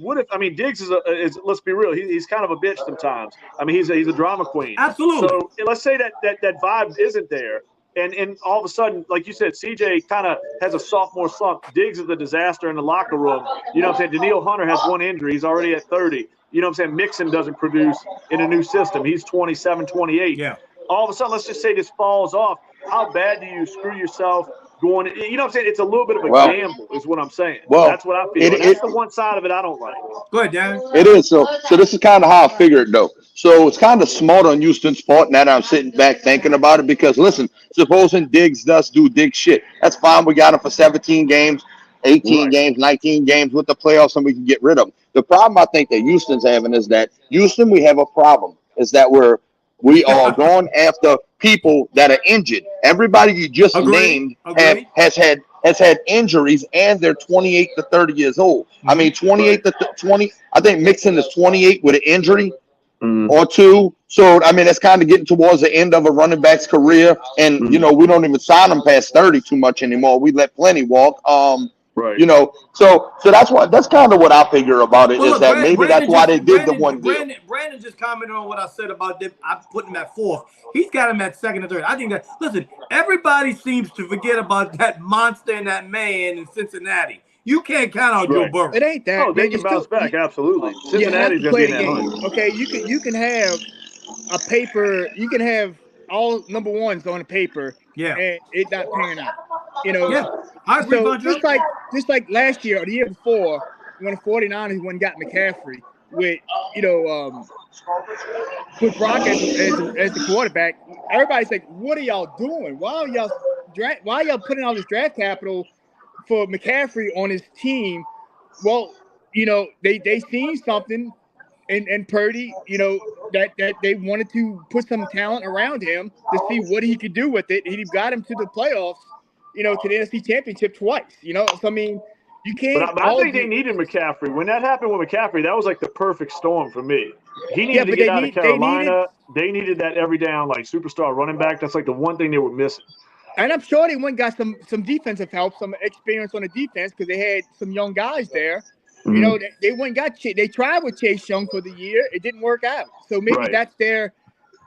Diggs is let's be real, he's kind of a bitch sometimes. I mean, he's a drama queen. Absolutely. So let's say that vibe isn't there, and all of a sudden, like you said, CJ kind of has a sophomore slump. Diggs is a disaster in the locker room. You know what I'm saying? Danielle Hunter has 1 injury. He's already at 30. You know what I'm saying? Mixon doesn't produce in a new system. He's 27, 28. Yeah. All of a sudden, let's just say this falls off. How bad do you screw yourself going? You know what I'm saying? It's a little bit of a gamble is what I'm saying. Well, that's what I feel. That's the one side of it I don't like. Go ahead, Darren. It is. So this is kind of how I figure it, though. So it's kind of smart on Houston's part now that I'm sitting back thinking about it because, listen, supposing Diggs does do Diggs shit, that's fine. We got him for 17 games, 18 games, 19 games with the playoffs, and we can get rid of him. The problem I think that Houston's having is that Houston, we have a problem, is that we are going after people that are injured. Everybody you just named has had has had injuries, and they're 28 to 30 years old. I mean, 28 to 20. I think Mixon is 28 with an injury or two. So, I mean, it's kind of getting towards the end of a running back's career. And, you know, we don't even sign them past 30 too much anymore. We let plenty walk. You know, so that's kind of what I figure about it. Well, is that maybe that's why they did the one deal. Brandon just commented on what I said about them. I put him at 4th. He's got him at 2nd and 3rd. I think that, listen, everybody seems to forget about that monster and that man in Cincinnati. You can't count out Joe Burrow. It ain't that. Oh, they can bounce back, absolutely. Cincinnati's going to play the game. Okay, you can have a paper. You can have all number ones on a paper. Yeah, and it not panning out. You know. Yeah, I agree. So just like last year or the year before, when the 49ers went and got McCaffrey with with Brock as the quarterback, everybody's like, "What are y'all doing? Why are y'all putting all this draft capital for McCaffrey on his team?" Well, you know, they seen something in Purdy, you know, that they wanted to put some talent around him to see what he could do with it. And he got him to the playoffs, you know, to the NFC Championship twice, you know. So, I mean, you can't. But I think they needed McCaffrey. When that happened with McCaffrey, that was like the perfect storm for me. He needed to get out of Carolina. They needed that every down, like, superstar running back. That's like the one thing they were missing. And I'm sure they went and got some defensive help, some experience on the defense because they had some young guys there. You know, they went and got they tried with Chase Young for the year. It didn't work out. So maybe that's their,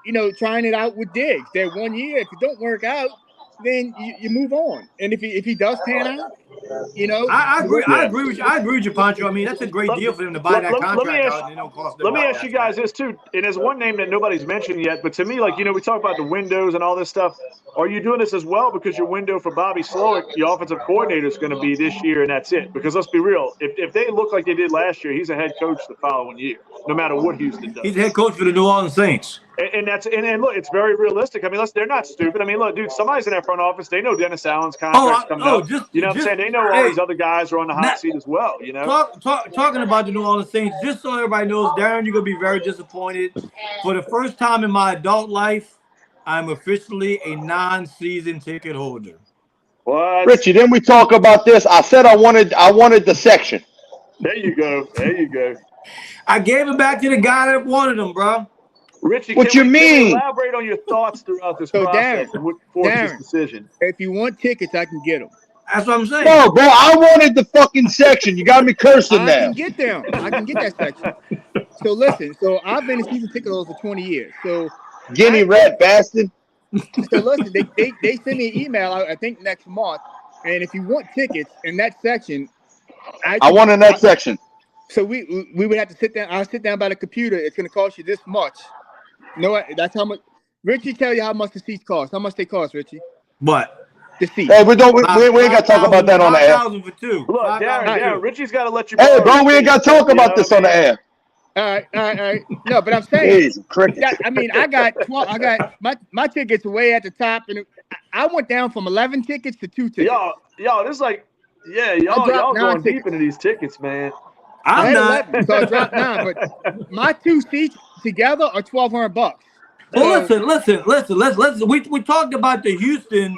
you know, trying it out with Diggs. Their 1 year. If it don't work out, then you move on. And if he does pan out, you know, I agree with you, Pancho. I mean, that's a great deal for them to buy that contract out and they don't cost them. Let me ask you guys this too, and there's one name that nobody's mentioned yet, but to me, like, you know, we talk about the windows and all this stuff. Are you doing this as well because your window for Bobby Slowick, the offensive coordinator, is going to be this year and that's it? Because let's be real, if they look like they did last year, he's a head coach the following year, no matter what Houston does. He's the head coach for the New Orleans Saints. And look, it's very realistic. I mean, they're not stupid. I mean, look, dude, somebody's in that front office. They know Dennis Allen's contract's coming up. You know what I'm saying? They know all these other guys are on the hot seat as well. You know, talking about the New Orleans Saints, just so everybody knows, Darren, you're gonna be very disappointed. For the first time in my adult life, I'm officially a non-season ticket holder. What? Richie, didn't we talk about this? I said I wanted the section. There you go. I gave it back to the guy that wanted them, bro. Richie, what you mean? Elaborate on your thoughts throughout this process and what forced this decision. If you want tickets, I can get them. That's what I'm saying. No, bro, I wanted the fucking section. You got me cursing now. I can get them. I can get that section. So listen, I've been a season ticket holder for 20 years. So Guinea rat bastard. So listen, they send me an email, I think next month, and if you want tickets in that section, I want in that section. So we would have to sit down. I'll sit down by the computer. It's going to cost you this much. No, that's how much. Richie, tell you how much the seats cost. How much they cost, Richie? What? The seats. Hey, we ain't got to talk about that on the air. For two. Look, Darren, Richie's got to let you. Hey, bro, we ain't got to talk about this on the air. All right. No, but I'm saying, I mean, I got my tickets way at the top, and I went down from 11 tickets to 2 tickets. Y'all, this is like, y'all going deep into these tickets, man. I'm not. 11, so I dropped 9, but my 2 seats together are $1,200. Well, listen. We talked about the Houston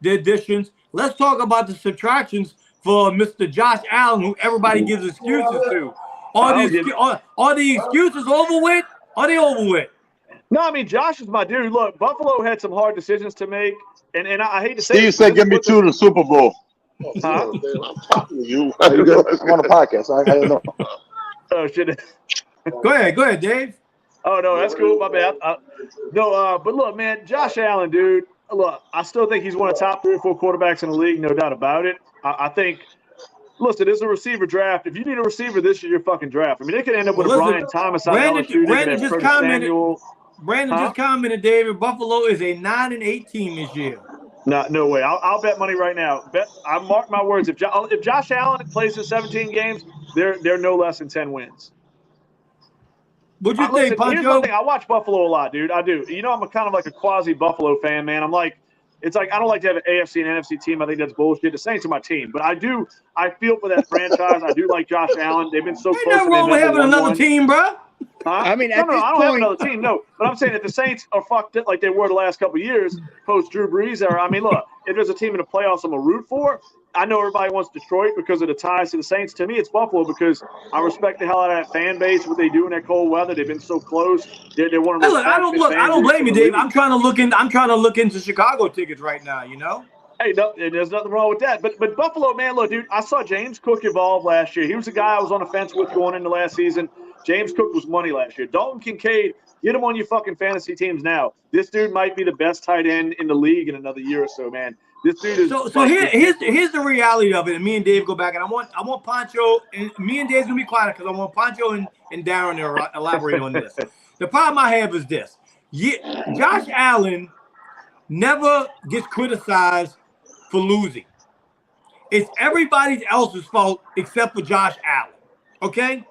additions. Let's talk about the subtractions for Mr. Josh Allen, who everybody gives excuses to. Are the excuses over with? Are they over with? No, I mean, Josh is my dude. Look, Buffalo had some hard decisions to make, and I hate to say Steve said, give me 2 to the Super Bowl. Huh? I'm talking to you. I'm on a podcast. I don't know. Oh, shit. Go ahead, Dave. Oh, no, that's cool. My bad. But look, man, Josh Allen, dude, look, I still think he's one of the top 3 or 4 quarterbacks in the league, no doubt about it. I think, listen, it's a receiver draft. If you need a receiver this year, you're fucking draft. I mean, they could end up with a Brian Thomas on LSU. Brandon just commented, David, Buffalo is a 9-8 team this year. No way. I'll bet money right now. I mark my words. If Josh Allen plays in 17 games, they're no less than 10 wins. What do you think, Pancho? Here's one thing. I watch Buffalo a lot, dude. I do. You know, I'm kind of like a quasi-Buffalo fan, man. I'm like, it's like I don't like to have an AFC and NFC team. I think that's bullshit. The Saints are my team, but I feel for that franchise. I do like Josh Allen. They've been so close. Ain't nothing wrong with having another team, bro. Huh? I mean, I don't have another team. No, but I'm saying that the Saints are fucked up like they were the last couple of years post Drew Brees era. I mean, look, if there's a team in the playoffs I'm a root for, I know everybody wants Detroit because of the ties to the Saints. To me, it's Buffalo because I respect the hell out of that fan base. What they do in that cold weather, they've been so close. They're one of those. I don't blame you, Dave. I'm trying to look into Chicago tickets right now. You know. Hey, no, there's nothing wrong with that. But Buffalo, man, look, dude, I saw James Cook evolve last year. He was the guy I was on the fence with going into last season. James Cook was money last year. Dalton Kincaid, get him on your fucking fantasy teams now. This dude might be the best tight end in the league in another year or so, man. This dude is here's the reality of it. And me and Dave go back, and I want Pancho, and me and Dave's gonna be quiet because I want Pancho and Darren to elaborate on this. The problem I have is this: Josh Allen never gets criticized for losing. It's everybody else's fault except for Josh Allen. Okay?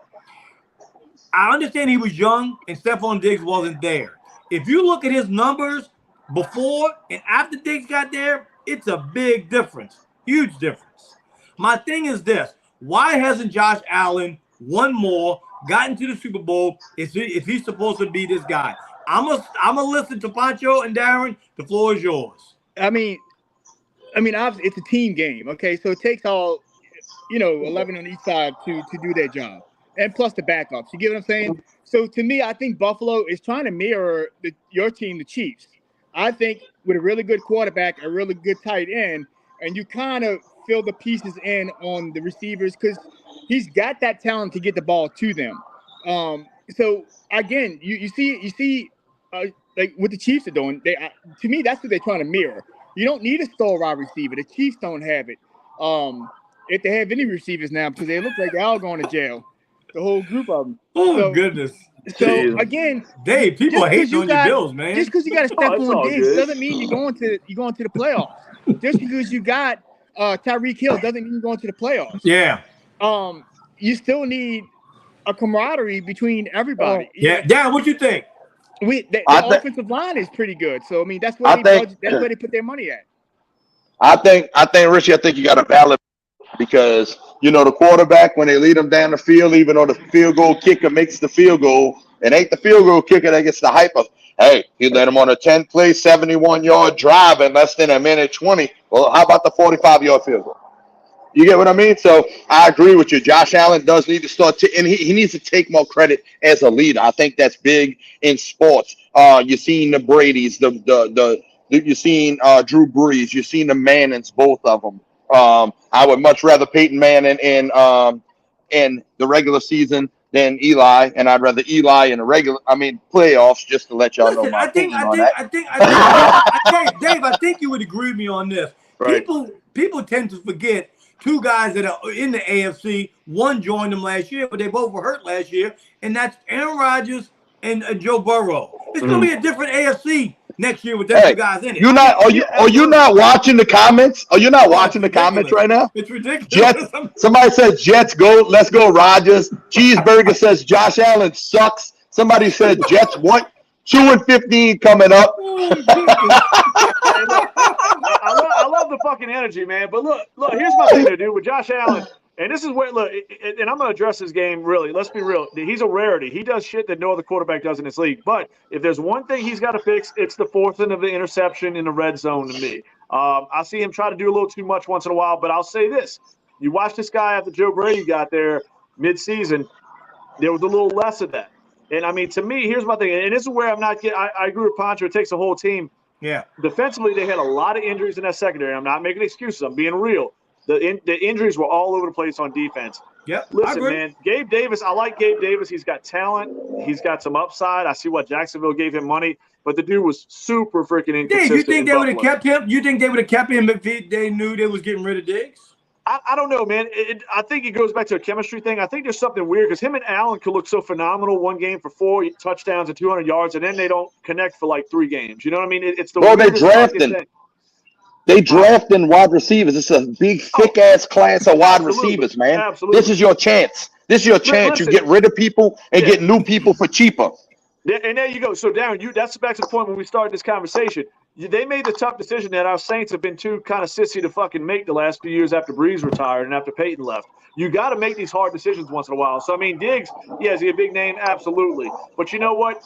I understand he was young and Stephon Diggs wasn't there. If you look at his numbers before and after Diggs got there, it's a big difference. Huge difference. My thing is this. Why hasn't Josh Allen won more, gotten to the Super Bowl if he's supposed to be this guy? I'm a listen to Pancho and Darren. The floor is yours. I mean, obviously it's a team game, okay? So it takes all, 11 on each side to do their job, and plus the backups. You get what I'm saying? So to me, I think Buffalo is trying to mirror your team, the Chiefs. I think with a really good quarterback, a really good tight end, and you kind of fill the pieces in on the receivers because he's got that talent to get the ball to them. So again, you see, like what the Chiefs are doing. To me, that's what they're trying to mirror. You don't need a star wide receiver. The Chiefs don't have it. If they have any receivers now, because they look like they're all going to jail. The whole group of them. Oh, goodness. So again, Dave, people are hating on your Bills, man. Just because you got to step on Diggs doesn't mean you're going to the playoffs. Just because you got Tyreek Hill doesn't mean you're going to the playoffs. Yeah. You still need a camaraderie between everybody. Yeah. Dan, what you think? The offensive line is pretty good. So I mean, that's where they put their money at. I think Richie, you got a valid because the quarterback, when they lead them down the field, even though the field goal kicker makes the field goal, it ain't the field goal kicker that gets the hype of, hey, he led him on a 10-play, 71-yard drive in less than a minute 20. Well, how about the 45-yard field goal? You get what I mean? So I agree with you. Josh Allen does need to start and he needs to take more credit as a leader. I think that's big in sports. You've seen the Bradys, you've seen Drew Brees, you've seen the Mannings, both of them. I would much rather Peyton Manning in the regular season than Eli, and I'd rather Eli in the playoffs. Just to let y'all know my opinion on that. Dave, I think you would agree with me on this. Right. People tend to forget two guys that are in the AFC. One joined them last year, but they both were hurt last year, and that's Aaron Rodgers and Joe Burrow. It's going to be a different AFC next year with them two guys in it. Are you not watching the comments? Are you not watching the comments right now? It's ridiculous. Jets. Somebody says Jets go. Let's go Rodgers. Cheeseburger says Josh Allen sucks. Somebody said Jets what? 2-15 coming up. I love the fucking energy, man. But look, here's my thing to do with Josh Allen. And this is where, and I'm going to address his game, really. Let's be real. He's a rarity. He does shit that no other quarterback does in this league. But if there's one thing he's got to fix, it's the forcing of the interception in the red zone to me. I see him try to do a little too much once in a while, but I'll say this. You watch this guy after Joe Brady got there mid-season, there was a little less of that. And, I mean, to me, here's my thing. And this is where I agree with Pancho. It takes a whole team. Yeah. Defensively, they had a lot of injuries in that secondary. I'm not making excuses. I'm being real. The injuries were all over the place on defense. Yep. Listen, man, Gabe Davis, I like Gabe Davis. He's got talent. He's got some upside. I see what Jacksonville gave him money, but the dude was super freaking inconsistent. Dave, you think they would have kept him? You think they would have kept him if they knew they was getting rid of Diggs? I don't know, man. I think it goes back to a chemistry thing. I think there's something weird because him and Allen could look so phenomenal one game for 4 touchdowns and 200 yards, and then they don't connect for like 3 games. You know what I mean? It's the they drafting. They drafting wide receivers. It's a big, thick-ass class of wide receivers, man. Absolutely. This is your chance. Listen, you get rid of people and get new people for cheaper. And there you go. So, Darren, that's back to the point when we started this conversation. They made the tough decision that our Saints have been too kind of sissy to fucking make the last few years after Breeze retired and after Peyton left. You got to make these hard decisions once in a while. So, I mean, Diggs, is he a big name? Absolutely. But you know what?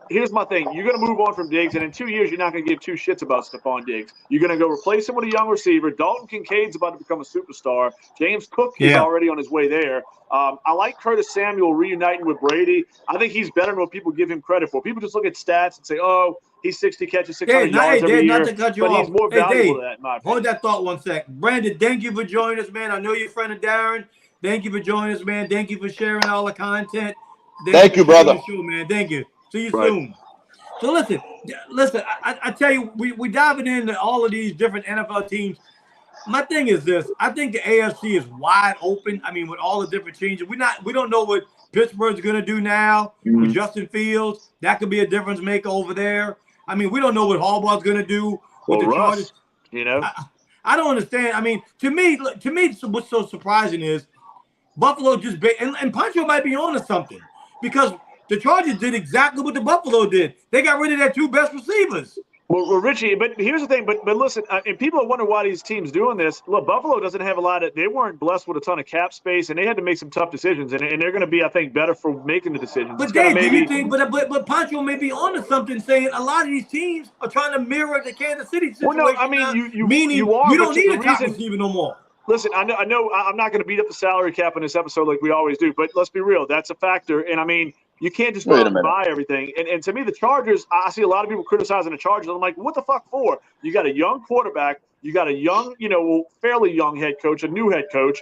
here's my thing. You're going to move on from Diggs, and in 2 years, you're not going to give two shits about Stephon Diggs. You're going to go replace him with a young receiver. Dalton Kincaid's about to become a superstar. James Cook is already on his way there. I like Curtis Samuel reuniting with Brady. I think he's better than what people give him credit for. People just look at stats and say, oh, he's 60 catches, 600 yards every year. Not to cut you but off. He's more valuable than that, in my opinion. Hold that thought one sec. Brandon, thank you for joining us, man. I know you're a friend of Darren. Thank you for joining us, man. Thank you for sharing all the content. Thank you, brother. Show, man. Thank you. See you soon. So listen. I tell you, we diving into all of these different NFL teams. My thing is this: I think the AFC is wide open. I mean, with all the different changes, we don't know what Pittsburgh's going to do now with Justin Fields. That could be a difference maker over there. I mean, we don't know what Harbaugh's going to do with the Chargers. You know, I don't understand. I mean, to me, what's so surprising is Buffalo just and Pancho might be on to something because the Chargers did exactly what the Buffalo did. They got rid of their two best receivers. Well, Richie, but here's the thing. But listen, and people are wondering why these teams doing this. Look, Buffalo doesn't have a lot of. They weren't blessed with a ton of cap space, and they had to make some tough decisions. And they're going to be, I think, better for making the decisions. But Dave, do you think? But Pancho may be onto something, saying a lot of these teams are trying to mirror the Kansas City situation. Well, no, I mean, you don't need a top receiver no more. Listen, I know I'm not going to beat up the salary cap in this episode like we always do, but let's be real. That's a factor. And, I mean, you can't just go out and buy everything. And to me, the Chargers, I see a lot of people criticizing the Chargers. I'm like, what the fuck for? You got a young quarterback. You got a young, fairly young head coach, a new head coach.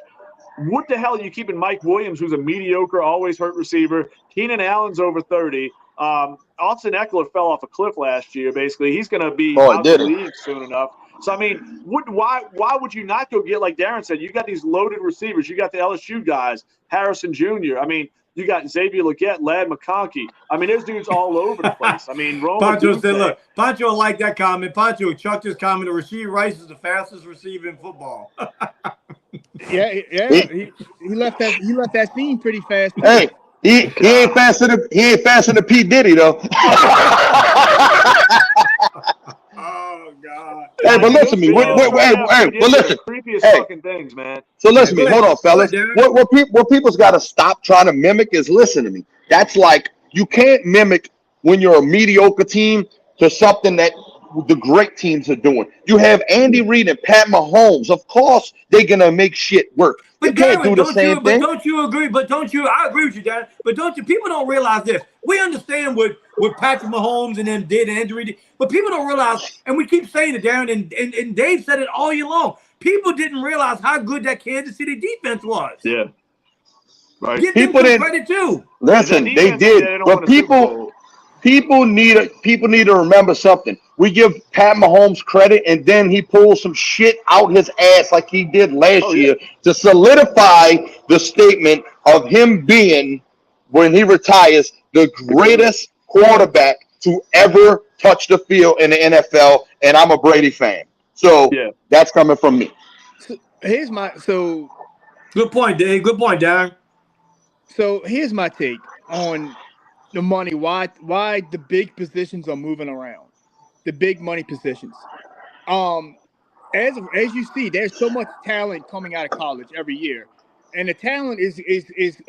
What the hell are you keeping Mike Williams, who's a mediocre, always hurt receiver? Keenan Allen's over 30. Austin Eckler fell off a cliff last year, basically. He's going to be out of the league soon enough. So, I mean, why would you not go get, like Darren said, you got these loaded receivers. You got the LSU guys, Harrison Jr. I mean, you got Xavier Legette, Ladd McConkey. I mean, there's dudes all over the place. I mean, Pancho said, look, Pancho liked that comment. Pancho chucked his comment, Rasheed Rice is the fastest receiver in football. Yeah. He left that scene pretty fast. Hey, he ain't faster than P. Diddy, though. Oh God! Hey, but listen to me. But listen. Creepiest fucking things, man. So listen to me. Hold on, fellas. What people's got to stop trying to mimic is listen to me. That's like you can't mimic when you're a mediocre team to something that the great teams are doing. You have Andy Reid and Pat Mahomes. Of course, they're gonna make shit work. But they can't do the same thing. But don't you agree? I agree with you, Darren. But people don't realize this. We understand what Patrick Mahomes and them did and Andy Reid, but people don't realize, and we keep saying it, Darren, and Dave said it all year long. People didn't realize how good that Kansas City defense was. Yeah. Right. Give them some credit too. Listen, they did, but people need to remember something. We give Pat Mahomes credit, and then he pulls some shit out his ass like he did last year to solidify the statement of him being, when he retires, the greatest quarterback to ever touch the field in the NFL. And I'm a Brady fan, so that's coming from me. Good point, Dave. Good point, Darren. So here's my take on the money. Why the big positions are moving around, the big money positions. As you see, there's so much talent coming out of college every year, and the talent is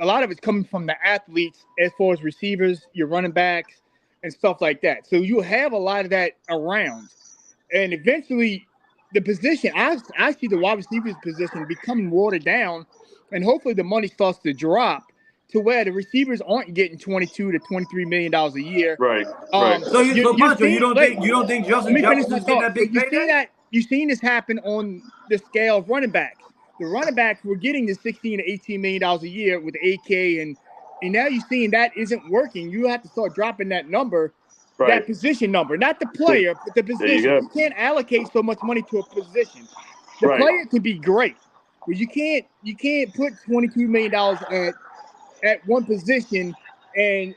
a lot of it's coming from the athletes as far as receivers, your running backs, and stuff like that. So you have a lot of that around, and eventually the position I see the wide receivers position becoming watered down, and hopefully the money starts to drop to where the receivers aren't getting $22 to $23 million a year. Right. So you don't think Justin Jefferson's getting that big payday? You've seen this happen on the scale of running backs. The running backs were getting the $16 to $18 million a year with AK, and now you're seeing that isn't working. You have to start dropping that number, that position number, not the player, but the position. You can't allocate so much money to a position. The player can be great, but you can't put $22 million at one position and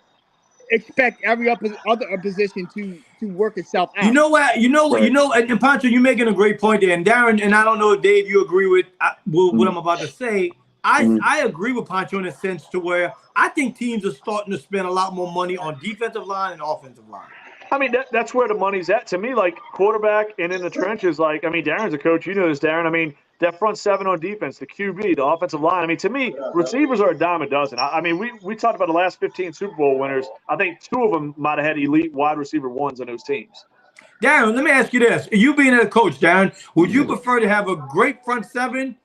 expect every other position to work itself out. You know what? And Pancho, you're making a great point there. And Darren, and I don't know if Dave, you agree with what I'm about to say. I agree with Pancho in a sense to where I think teams are starting to spend a lot more money on defensive line and offensive line. I mean, that's where the money's at. To me, like quarterback and in the trenches, like, I mean, Darren's a coach. You know this, Darren. I mean, that front seven on defense, the QB, the offensive line. I mean, to me, receivers are a dime a dozen. I mean, we talked about the last 15 Super Bowl winners. I think 2 of them might have had elite wide receiver ones on those teams. Darren, let me ask you this. You being a coach, Darren, would you prefer to have a great front seven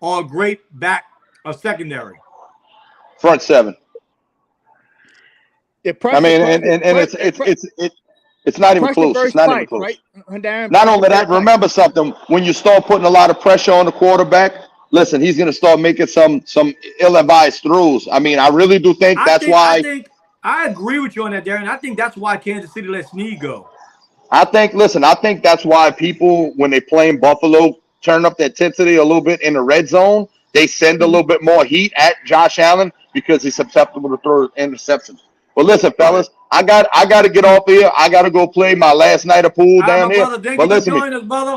or a great back or secondary? Front seven. I mean, and it's not even close. It's not even close. Right? Not only that, remember something. When you start putting a lot of pressure on the quarterback, listen, he's going to start making some ill-advised throws. I mean, I really do think that's why. I agree with you on that, Darren. I think that's why Kansas City let Snead go. I think that's why people, when they play in Buffalo, turn up their intensity a little bit in the red zone. They send a little bit more heat at Josh Allen because he's susceptible to throw interceptions. But listen, fellas, I got to get off here. I got to go play my last night of pool down here. But listen,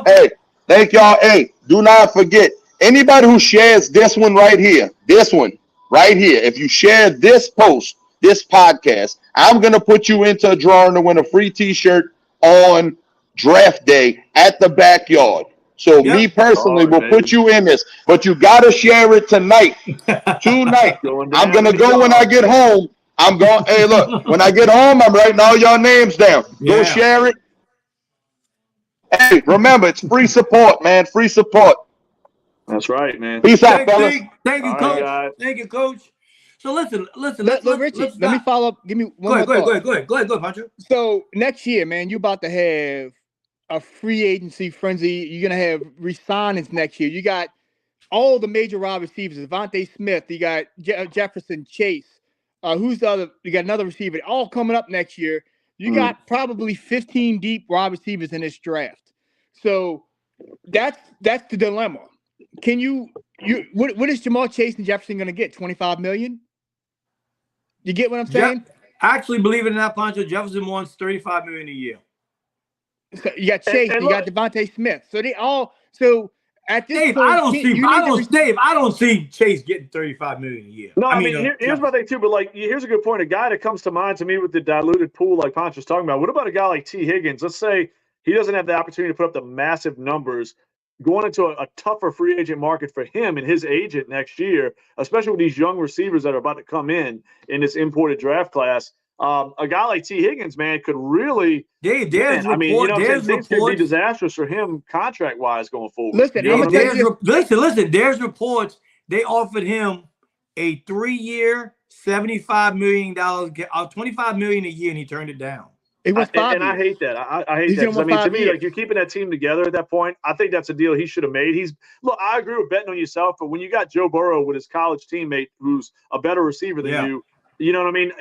hey, thank y'all. Hey, do not forget, anybody who shares this one right here, if you share this post, this podcast, I'm going to put you into a drawing to win a free T-shirt on draft day at the backyard. So me personally will put you in this, but you got to share it tonight. Tonight. I'm going to go when I get home. I'm going, hey, look, when I get home, I'm writing all your names down. Go share it. Hey, remember, it's free support, man. Free support. That's right, man. Peace out, fellas. Thank you, Coach. Thank you, Coach. So listen. Richie, let me follow up. Give me one Go ahead, Pancho. So next year, man, you're about to have a free agency frenzy. You're gonna have re-signings next year. You got all the major wide receivers: Devontae Smith. You got Jefferson, Chase. Who's the other? You got another receiver. All coming up next year. You got probably 15 deep wide receivers in this draft. So that's the dilemma. Can what is Jamar Chase and Jefferson going to get? $25 million? You get what I'm saying? Actually, believe it or not, Pancho, Jefferson wants $35 million a year. So you got Chase, and you got Devontae Smith. So they all at this Dave, point, I don't see Chase getting $35 million a year. No, I mean here's my thing too. But here's a good point. A guy that comes to mind to me with the diluted pool, like Pancho's talking about. What about a guy like T. Higgins? Let's say he doesn't have the opportunity to put up the massive numbers going into a tougher free agent market for him and his agent next year, especially with these young receivers that are about to come in this imported draft class. A guy like T. Higgins, man, could really. Things could be disastrous for him contract-wise going forward. Listen. There's reports they offered him a 3-year, $75 million, $25 million a year, and he turned it down. It was 5 years. I hate that. I hate that. I mean, to me, you're keeping that team together at that point. I think that's a deal he should have made. I agree with betting on yourself, but when you got Joe Burrow with his college teammate who's a better receiver than you, you know what I mean?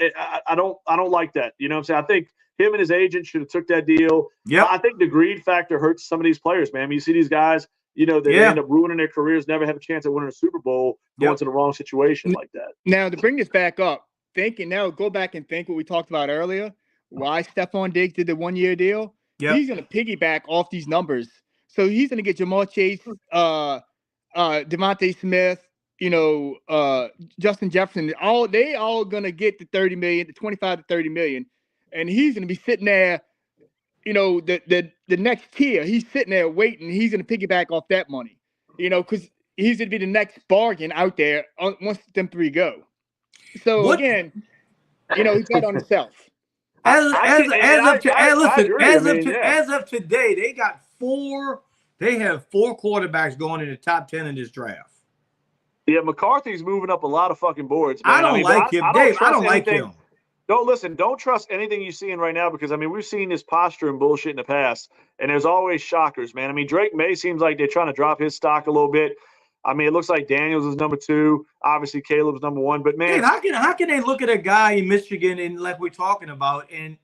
I don't like that. You know what I'm saying? I think him and his agent should have took that deal. Yeah. I think the greed factor hurts some of these players, man. I mean, you see these guys, they end up ruining their careers, never have a chance at winning a Super Bowl, going to the wrong situation like that. Now, to bring this back up, go back and think what we talked about earlier. Why Stephon Diggs did the 1-year deal? Yep. He's going to piggyback off these numbers. So he's going to get Jamar Chase, Devontae Smith, Justin Jefferson. They all going to get the 30 million, the 25 to 30 million, and he's going to be sitting there. The next tier. He's sitting there waiting. He's going to piggyback off that money. Because he's going to be the next bargain out there once them 3 go. So again, he bet on himself. As of today, they got 4. They have 4 quarterbacks going in the top 10 in this draft. Yeah, McCarthy's moving up a lot of fucking boards. Man. I don't like him, Dave. I don't like him. Don't trust anything you see in right now because we've seen this posture and bullshit in the past, and there's always shockers, man. I mean, Drake May seems like they're trying to drop his stock a little bit. I mean, it looks like Daniels is number 2. Obviously, Caleb's number 1. But man, Dave, how can they look at a guy in Michigan and like we're talking about and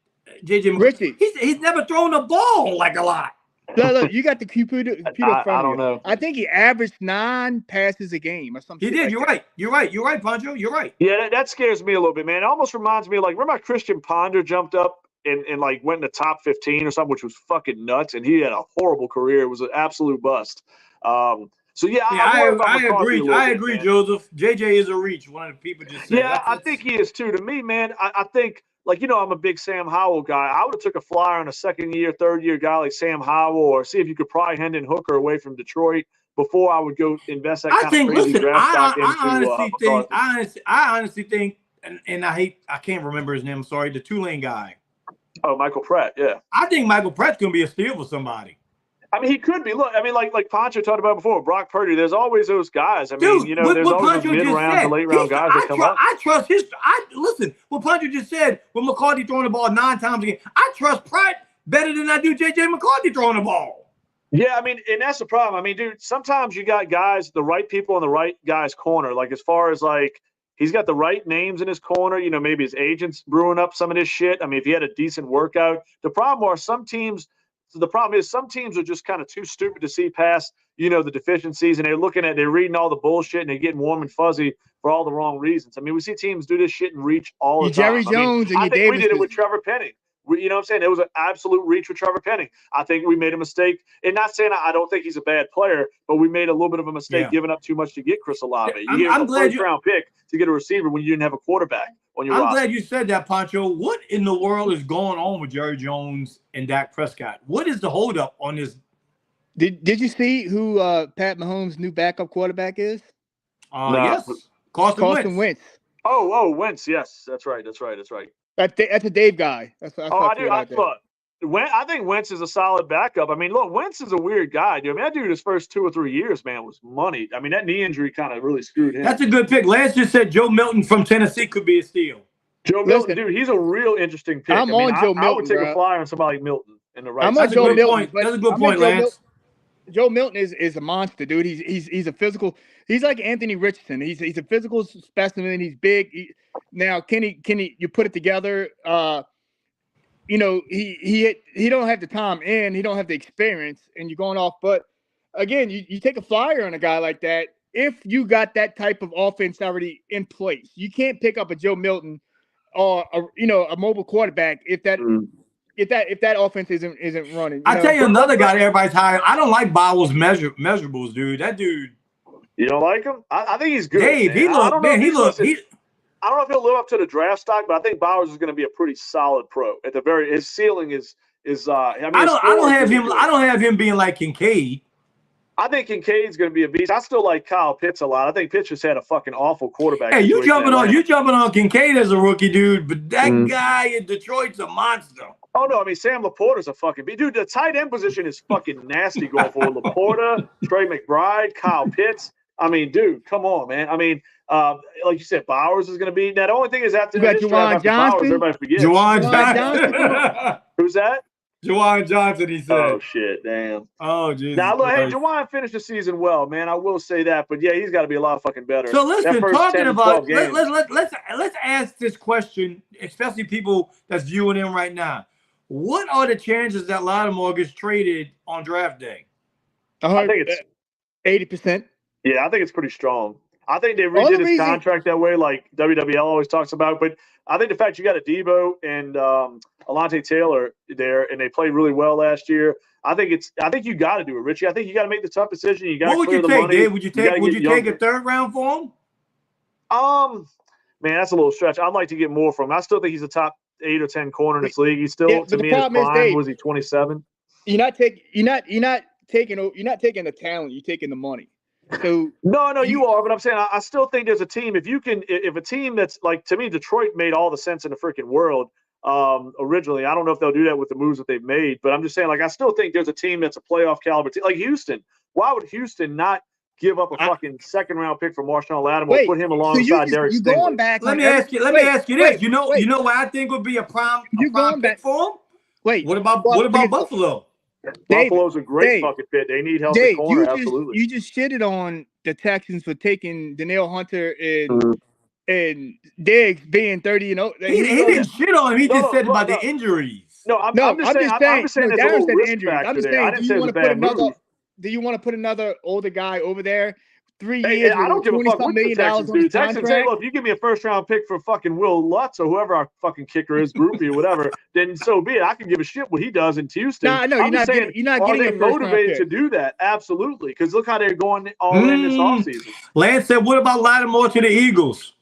JJ Richie? He's never thrown the ball like a lot. Look, you got the computer in front of you. I don't know. I think he averaged 9 passes a game or something. He did. You're right. You're right, Pancho. You're right. Yeah, that scares me a little bit, man. It almost reminds me of remember how Christian Ponder jumped up and went in the top 15 or something, which was fucking nuts, and he had a horrible career. It was an absolute bust. So I agree, Joseph. JJ is a reach. One of the people just said. Yeah, I think he is too. To me, man, I think I'm a big Sam Howell guy. I would have took a flyer on a 2nd-year, 3rd-year guy like Sam Howell, or see if you could pry Hendon Hooker away from Detroit. before I would go invest that I kind think. of crazy Listen, draft stock I honestly think, and I can't remember his name. I'm sorry, the Tulane guy. Oh, Michael Pratt. Yeah. I think Michael Pratt's gonna be a steal for somebody. I mean, he could be. Look, I mean, like Poncho talked about before, Brock Purdy. There's always those guys. I mean, Dude, there's always those mid-round to late-round guys that come up. I trust listen, what Poncho just said, with McCarthy throwing the ball 9 times a game, I trust Pratt better than I do J.J. McCarthy throwing the ball. Yeah, I mean, and that's the problem. I mean, dude, sometimes you got guys, the right people in the right guy's corner. Like, as far as, like, he's got the right names in his corner. Maybe his agent's brewing up some of this shit. I mean, if he had a decent workout. The problem is some teams are just kind of too stupid to see past, the deficiencies, and they're reading all the bullshit, and they're getting warm and fuzzy for all the wrong reasons. I mean, we see teams do this shit and reach all the time. Jerry Jones and I think we did it Davis. with Trevor Penning. You know what I'm saying? It was an absolute reach with Trevor Penning. I think we made a mistake. And not saying I don't think he's a bad player, but we made a little bit of a mistake giving up too much to get Chris Olave. You gave him a first-round pick to get a receiver when you didn't have a quarterback on your roster. I'm glad you said that, Poncho. What in the world is going on with Jerry Jones and Dak Prescott? What is the holdup on this? Did you see who Pat Mahomes' new backup quarterback is? No. Yes. Carson Wentz. Oh, Wentz. Yes, that's right. That's a Dave guy. I do. I think Wentz is a solid backup. I mean, look, Wentz is a weird guy, dude. I mean, that dude, his first 2 or 3 years, man, was money. I mean, that knee injury kind of really screwed him. That's a good pick. Lance just said Joe Milton from Tennessee could be a steal. Joe Milton, dude, he's a real interesting pick. Joe Milton. I would take a flyer on somebody like Milton in the right. I'm on Joe Milton. That's a good point, Lance. Joe Milton is a monster, dude. He's a physical. He's like Anthony Richardson. He's a physical specimen. He's big. Now, can he? You put it together. He don't have the time and he don't have the experience, and you're going off. But again, you take a flyer on a guy like that if you got that type of offense already in place. You can't pick up a Joe Milton or a mobile quarterback if that offense isn't running. I tell you another guy that everybody's high. I don't like Bowles measurables, dude. That dude. You don't like him? I think he's good. Dave, man. I don't know if he'll live up to the draft stock, but I think Bowers is going to be a pretty solid pro. At the his ceiling is. I don't have him being like Kincaid. I think Kincaid's going to be a beast. I still like Kyle Pitts a lot. I think Pitts just had a fucking awful quarterback. Hey, you jumping on Kincaid as a rookie, dude, but that guy in Detroit's a monster. Oh, no, I mean, Sam Laporta's a fucking beast. Dude, the tight end position is fucking nasty going forward. Laporta, Trey McBride, Kyle Pitts. I mean, dude, come on, man. I mean, like you said, Bowers is going to be. Now, the only thing is after this draft, Bowers, everybody forgets. Juwan Johnson. Who's that? Juwan Johnson, he said. Oh, shit, damn. Oh, Jesus. Now, look, hey, Juwan finished the season well, man. I will say that. But, yeah, he's got to be a lot fucking better. So, listen, talking about – let's ask this question, especially people that's viewing in right now. What are the chances that Lattimore gets traded on draft day? I think it's 80%. Yeah, I think it's pretty strong. I think they redid his contract that way, like WWL always talks about. But I think the fact you got a Debo and Alontae Taylor there, and they played really well last year. I think you got to do it, Richie. I think you got to make the tough decision. You got to clear the money. What would you take, Dave? Would you take a third round for him? Man, that's a little stretch. I'd like to get more from him. I still think he's a top 8 or 10 corner in this league. He's still to me in his prime. Was he 27? You're not taking the talent. You're taking the money. So no, you are. But I'm saying I still think there's a team. If a team that's like, to me, Detroit made all the sense in the freaking world originally. I don't know if they'll do that with the moves that they've made, but I'm just saying, like, I still think there's a team that's a playoff caliber team, like Houston. Why would Houston not give up a fucking second round pick for Marshawn Lattimore, put him alongside Derek Stingley? Let me ask you this. You know what I think would be a prime pick for him? What about Buffalo? Buffalo's a great fucking fit. They need help at corner, absolutely. You just shitted on the Texans for taking Danielle Hunter and Diggs being 30 and 0. He didn't shit on him. He just said about the injuries. No, I'm just saying there's a little risk factor there. I didn't say it was a bad move. Do you want to put another older guy over there? 3 years. Hey, I don't give a fuck what the Texans do. Texans say, look, if you give me a first-round pick for fucking Will Lutz or whoever our fucking kicker is, Groupie or whatever, then so be it. I can give a shit what he does in Houston. No, you're not getting are they motivated to do that? Absolutely, because look how they're going all in this offseason. Lance said, what about Lattimore to the Eagles?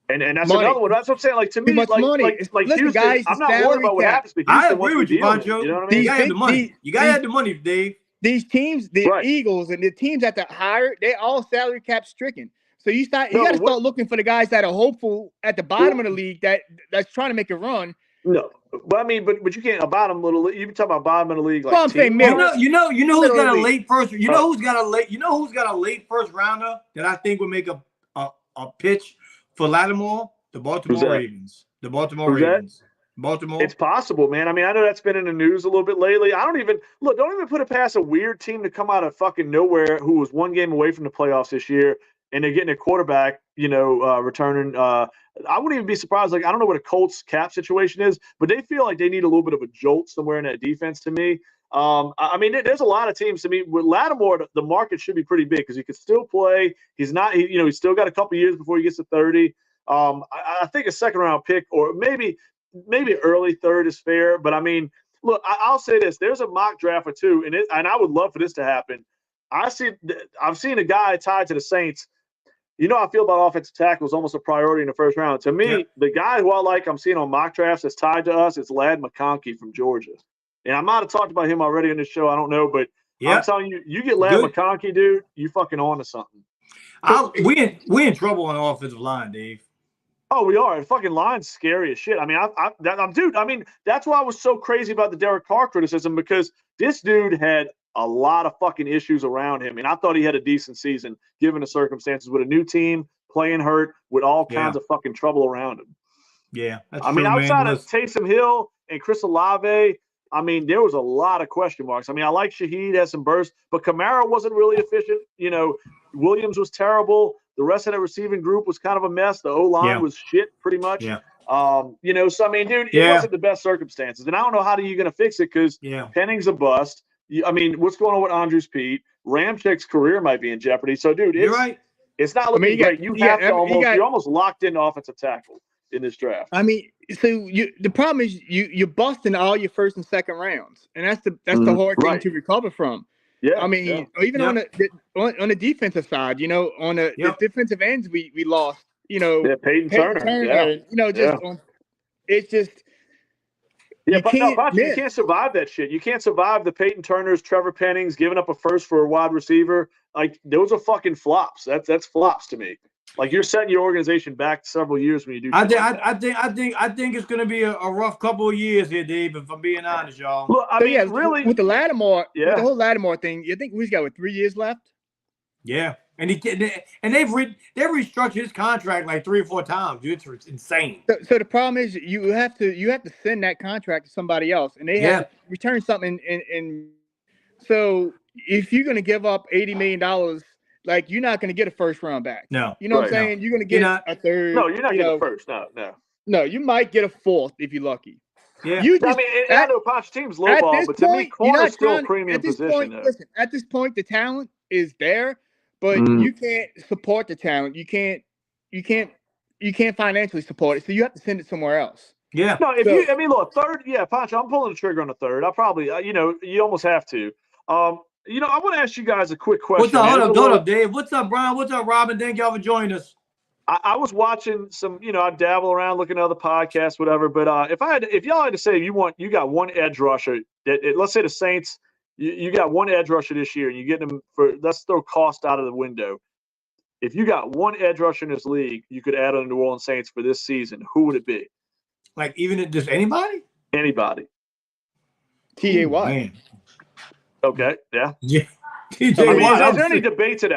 And that's another one. That's what I'm saying. Like, to me, like listen, Houston, guys, I'm not worried about what happens. But Houston, I agree with you, Poncho. You know what I mean? You got to have the money. You got to have the money, Dave. these teams, the Right. Eagles and the teams that are higher, they all salary cap stricken. So you got No, to start looking for the guys that are hopeful at the bottom of the league that's trying to make a run. No, but I mean, but you can't a bottom of the league. You can talk about bottom of the league, like Well, I'm saying middle. You know who's got a Middle late first. You know who's got a late first rounder that I think would make a pitch for Lattimore? The Baltimore Ravens. The Baltimore Ravens. Baltimore. It's possible, man. I mean, I know that's been in the news a little bit lately. Don't even put it past a weird team to come out of fucking nowhere who was one game away from the playoffs this year, and they're getting a quarterback, returning. I wouldn't even be surprised. Like, I don't know what a Colts cap situation is, but they feel like they need a little bit of a jolt somewhere in that defense to me. I mean, there's a lot of teams. To me, with Lattimore, the market should be pretty big because he could still play. He's not, he's still got a couple years before he gets to 30. I think a second round pick or maybe early third is fair. But I mean, look, I'll say this: there's a mock draft or two, and I would love for this to happen. I've seen a guy tied to the Saints. You know how I feel about offensive tackles, almost a priority in the first round. To me, the guy who I'm seeing on mock drafts that's tied to us is Ladd McConkey from Georgia. And I might have talked about him already in this show. I don't know, but I'm telling you, you get Ladd McConkey, dude, you fucking on to something. We in trouble on the offensive line, Dave. Oh, we are. The fucking line's scary as shit. I mean, dude. I mean, that's why I was so crazy about the Derek Carr criticism, because this dude had a lot of fucking issues around him, and I thought he had a decent season given the circumstances with a new team, playing hurt, with all kinds of fucking trouble around him. Yeah, that's I mean, outside of Taysom Hill and Chris Olave, I mean, there was a lot of question marks. I mean, I like Shaheed, had some bursts, but Kamara wasn't really efficient. Williams was terrible. The rest of the receiving group was kind of a mess. The O-line was shit pretty much. Yeah. So, I mean, dude, it wasn't the best circumstances. And I don't know how you're going to fix it because Penning's a bust. I mean, what's going on with Andrews Pete? Ramchek's career might be in jeopardy. So, dude, you're right. It's not looking great. You're almost locked into offensive tackle in this draft. I mean, so the problem is you're busting all your first and second rounds, and that's the hard thing to recover from. Yeah, I mean, even on the defensive side, on the defensive ends, we lost. Peyton Turner. It's just. Yeah, but you can't survive that shit. You can't survive the Peyton Turners, Trevor Pennings, giving up a first for a wide receiver. Like, those are fucking flops. That's flops to me. Like, you're setting your organization back several years when you do. I think it's going to be a rough couple of years here, Dave. If I'm being honest, y'all. Look, I mean, really, with the Lattimore, with the whole Lattimore thing, you think we've got 3 years left? Yeah, and they've restructured his contract like 3 or 4 times. Dude, it's insane. So the problem is you have to send that contract to somebody else, and they have to return something. And so if you're going to give up $80 million, like, you're not going to get a first round back. No, you know what I'm saying? You're going to get a third. No, you're not getting a first. No, you might get a fourth if you're lucky. Yeah, I know Posh team's low ball, but to me, corner's still a premium position. Listen, at this point, the talent is there. But you can't support the talent. You can't financially support it. So you have to send it somewhere else. Yeah. No, look, third. Yeah, Pancho, I'm pulling the trigger on the third. I'll probably, you almost have to. I want to ask you guys a quick question. What's up? Hold up, Dave. What's up, Brian? What's up, Robin? Thank y'all for joining us. I was watching some, I dabble around looking at other podcasts, whatever. But if y'all had to say you got one edge rusher, let's say the Saints. You got one edge rusher this year, and you get them let's throw cost out of the window. If you got one edge rusher in this league, you could add on the New Orleans Saints for this season. Who would it be? Like, even just anybody? Anybody. T.J. Watt. Okay, yeah. Yeah. TJ Watt. Is there any debate to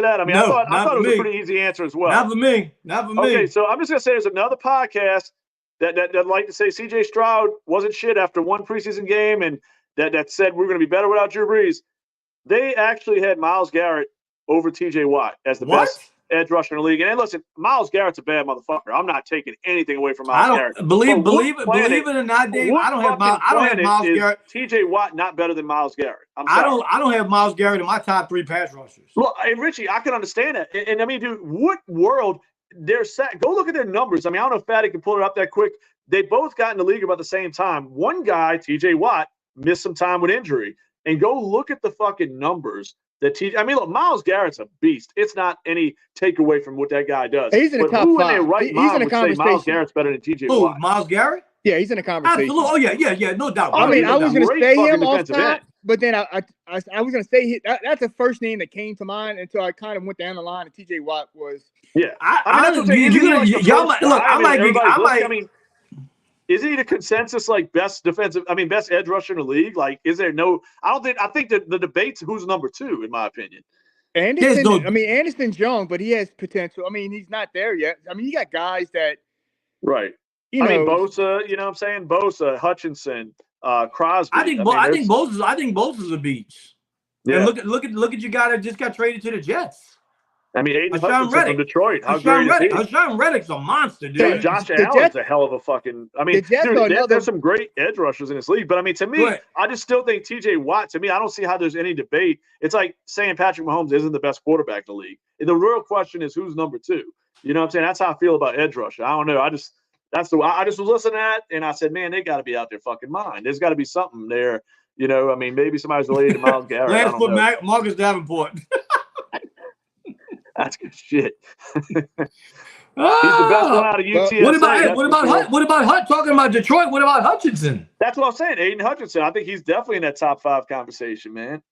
that? I mean, no, I thought it was a pretty easy answer as well. Not for me. Okay, so I'm just going to say there's another podcast that like to say C.J. Stroud wasn't shit after one preseason game, and that said we're going to be better without Drew Brees. They actually had Myles Garrett over T.J. Watt as the best edge rusher in the league. And listen, Myles Garrett's a bad motherfucker. I'm not taking anything away from Myles Garrett. Believe it or not, Dave, I don't have Myles Garrett. T.J. Watt not better than Myles Garrett. I don't have Myles Garrett in my top 3 pass rushers. Look, Richie, I can understand that. And I mean, dude, what world they're set? Go look at their numbers. I mean, I don't know if Fatty can pull it up that quick. They both got in the league about the same time. One guy, T.J. Watt, missed some time with injury. And go look at the fucking numbers that look, Myles Garrett's a beast. It's not any takeaway from what that guy does. He's in the top 5. He's in a conversation. Myles Garrett's better than TJ Watt. Myles Garrett? Yeah, he's in a conversation. Absolutely. Oh, yeah, no doubt. I was going to say him off top. But then I was gonna say that's the first name that came to mind until I kind of went down the line, and T.J. Watt was. Yeah, I mean, that's what I'm saying. I mean, isn't he the consensus like best defensive? I mean, best edge rusher in the league? Like, is there no? I don't think. I think that the debate's who's number 2 in my opinion. Anderson. I mean, Anderson's young, but he has potential. I mean, he's not there yet. I mean, you got guys that. Right. I mean, Bosa. You know what I'm saying? Bosa, Hutchinson, Crosby. I think Bosa's a beach. Yeah. And look at your guy that just got traded to the Jets. I mean, Aiden Hutchinson from Detroit. Hashan Reddick's a monster, dude. Yeah, Josh Allen's a hell of a fucking. I mean, there's some great edge rushers in this league, but I mean, to me, I just still think T.J. Watt. To me, I don't see how there's any debate. It's like saying Patrick Mahomes isn't the best quarterback in the league. And the real question is who's number 2. You know what I'm saying? That's how I feel about edge rusher. I don't know. I just was listening to that, and I said, man, they got to be out their fucking mind. There's got to be something there. You know, I mean, maybe somebody's related to Myles Garrett. Last put Marcus Davenport. That's good shit. He's the best one out of UTSA. What about Hut? Talking about Detroit. What about Hutchinson? That's what I'm saying. Aiden Hutchinson. I think he's definitely in that top 5 conversation, man.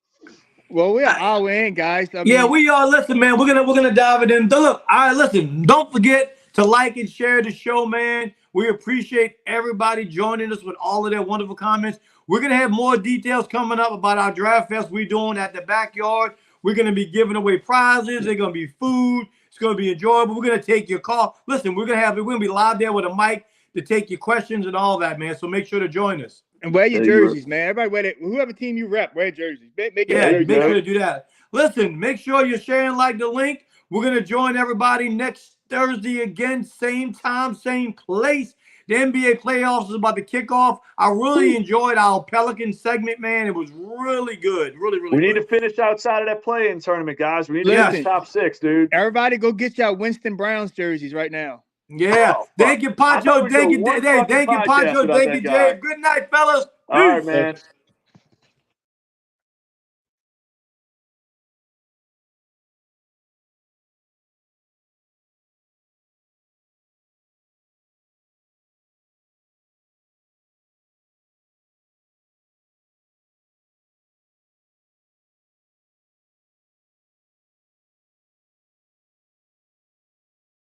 Well, we are all in, guys. We are. Listen, man. We're gonna dive it in. Look, all right. Listen. Don't forget to like and share the show, man. We appreciate everybody joining us with all of their wonderful comments. We're gonna have more details coming up about our draft fest we're doing at the backyard. We're going to be giving away prizes. There's going to be food. It's going to be enjoyable. We're going to take your call. Listen, we're going to be live there with a mic to take your questions and all that, man. So make sure to join us. And wear your jerseys, man. Everybody whoever team you rep, wear jerseys. Make sure to do that. Listen, make sure you're sharing the link. We're going to join everybody next Thursday again, same time, same place. The NBA playoffs is about to kick off. I really enjoyed our Pelican segment, man. It was really good. Really good. We need to finish outside of that play-in tournament, guys. We need to finish top 6, dude. Everybody go get y'all Winston Browns jerseys right now. Yeah. Thank you, Pancho. Thank you, Pancho. Thank you, Dave. Good night, fellas. All right, man.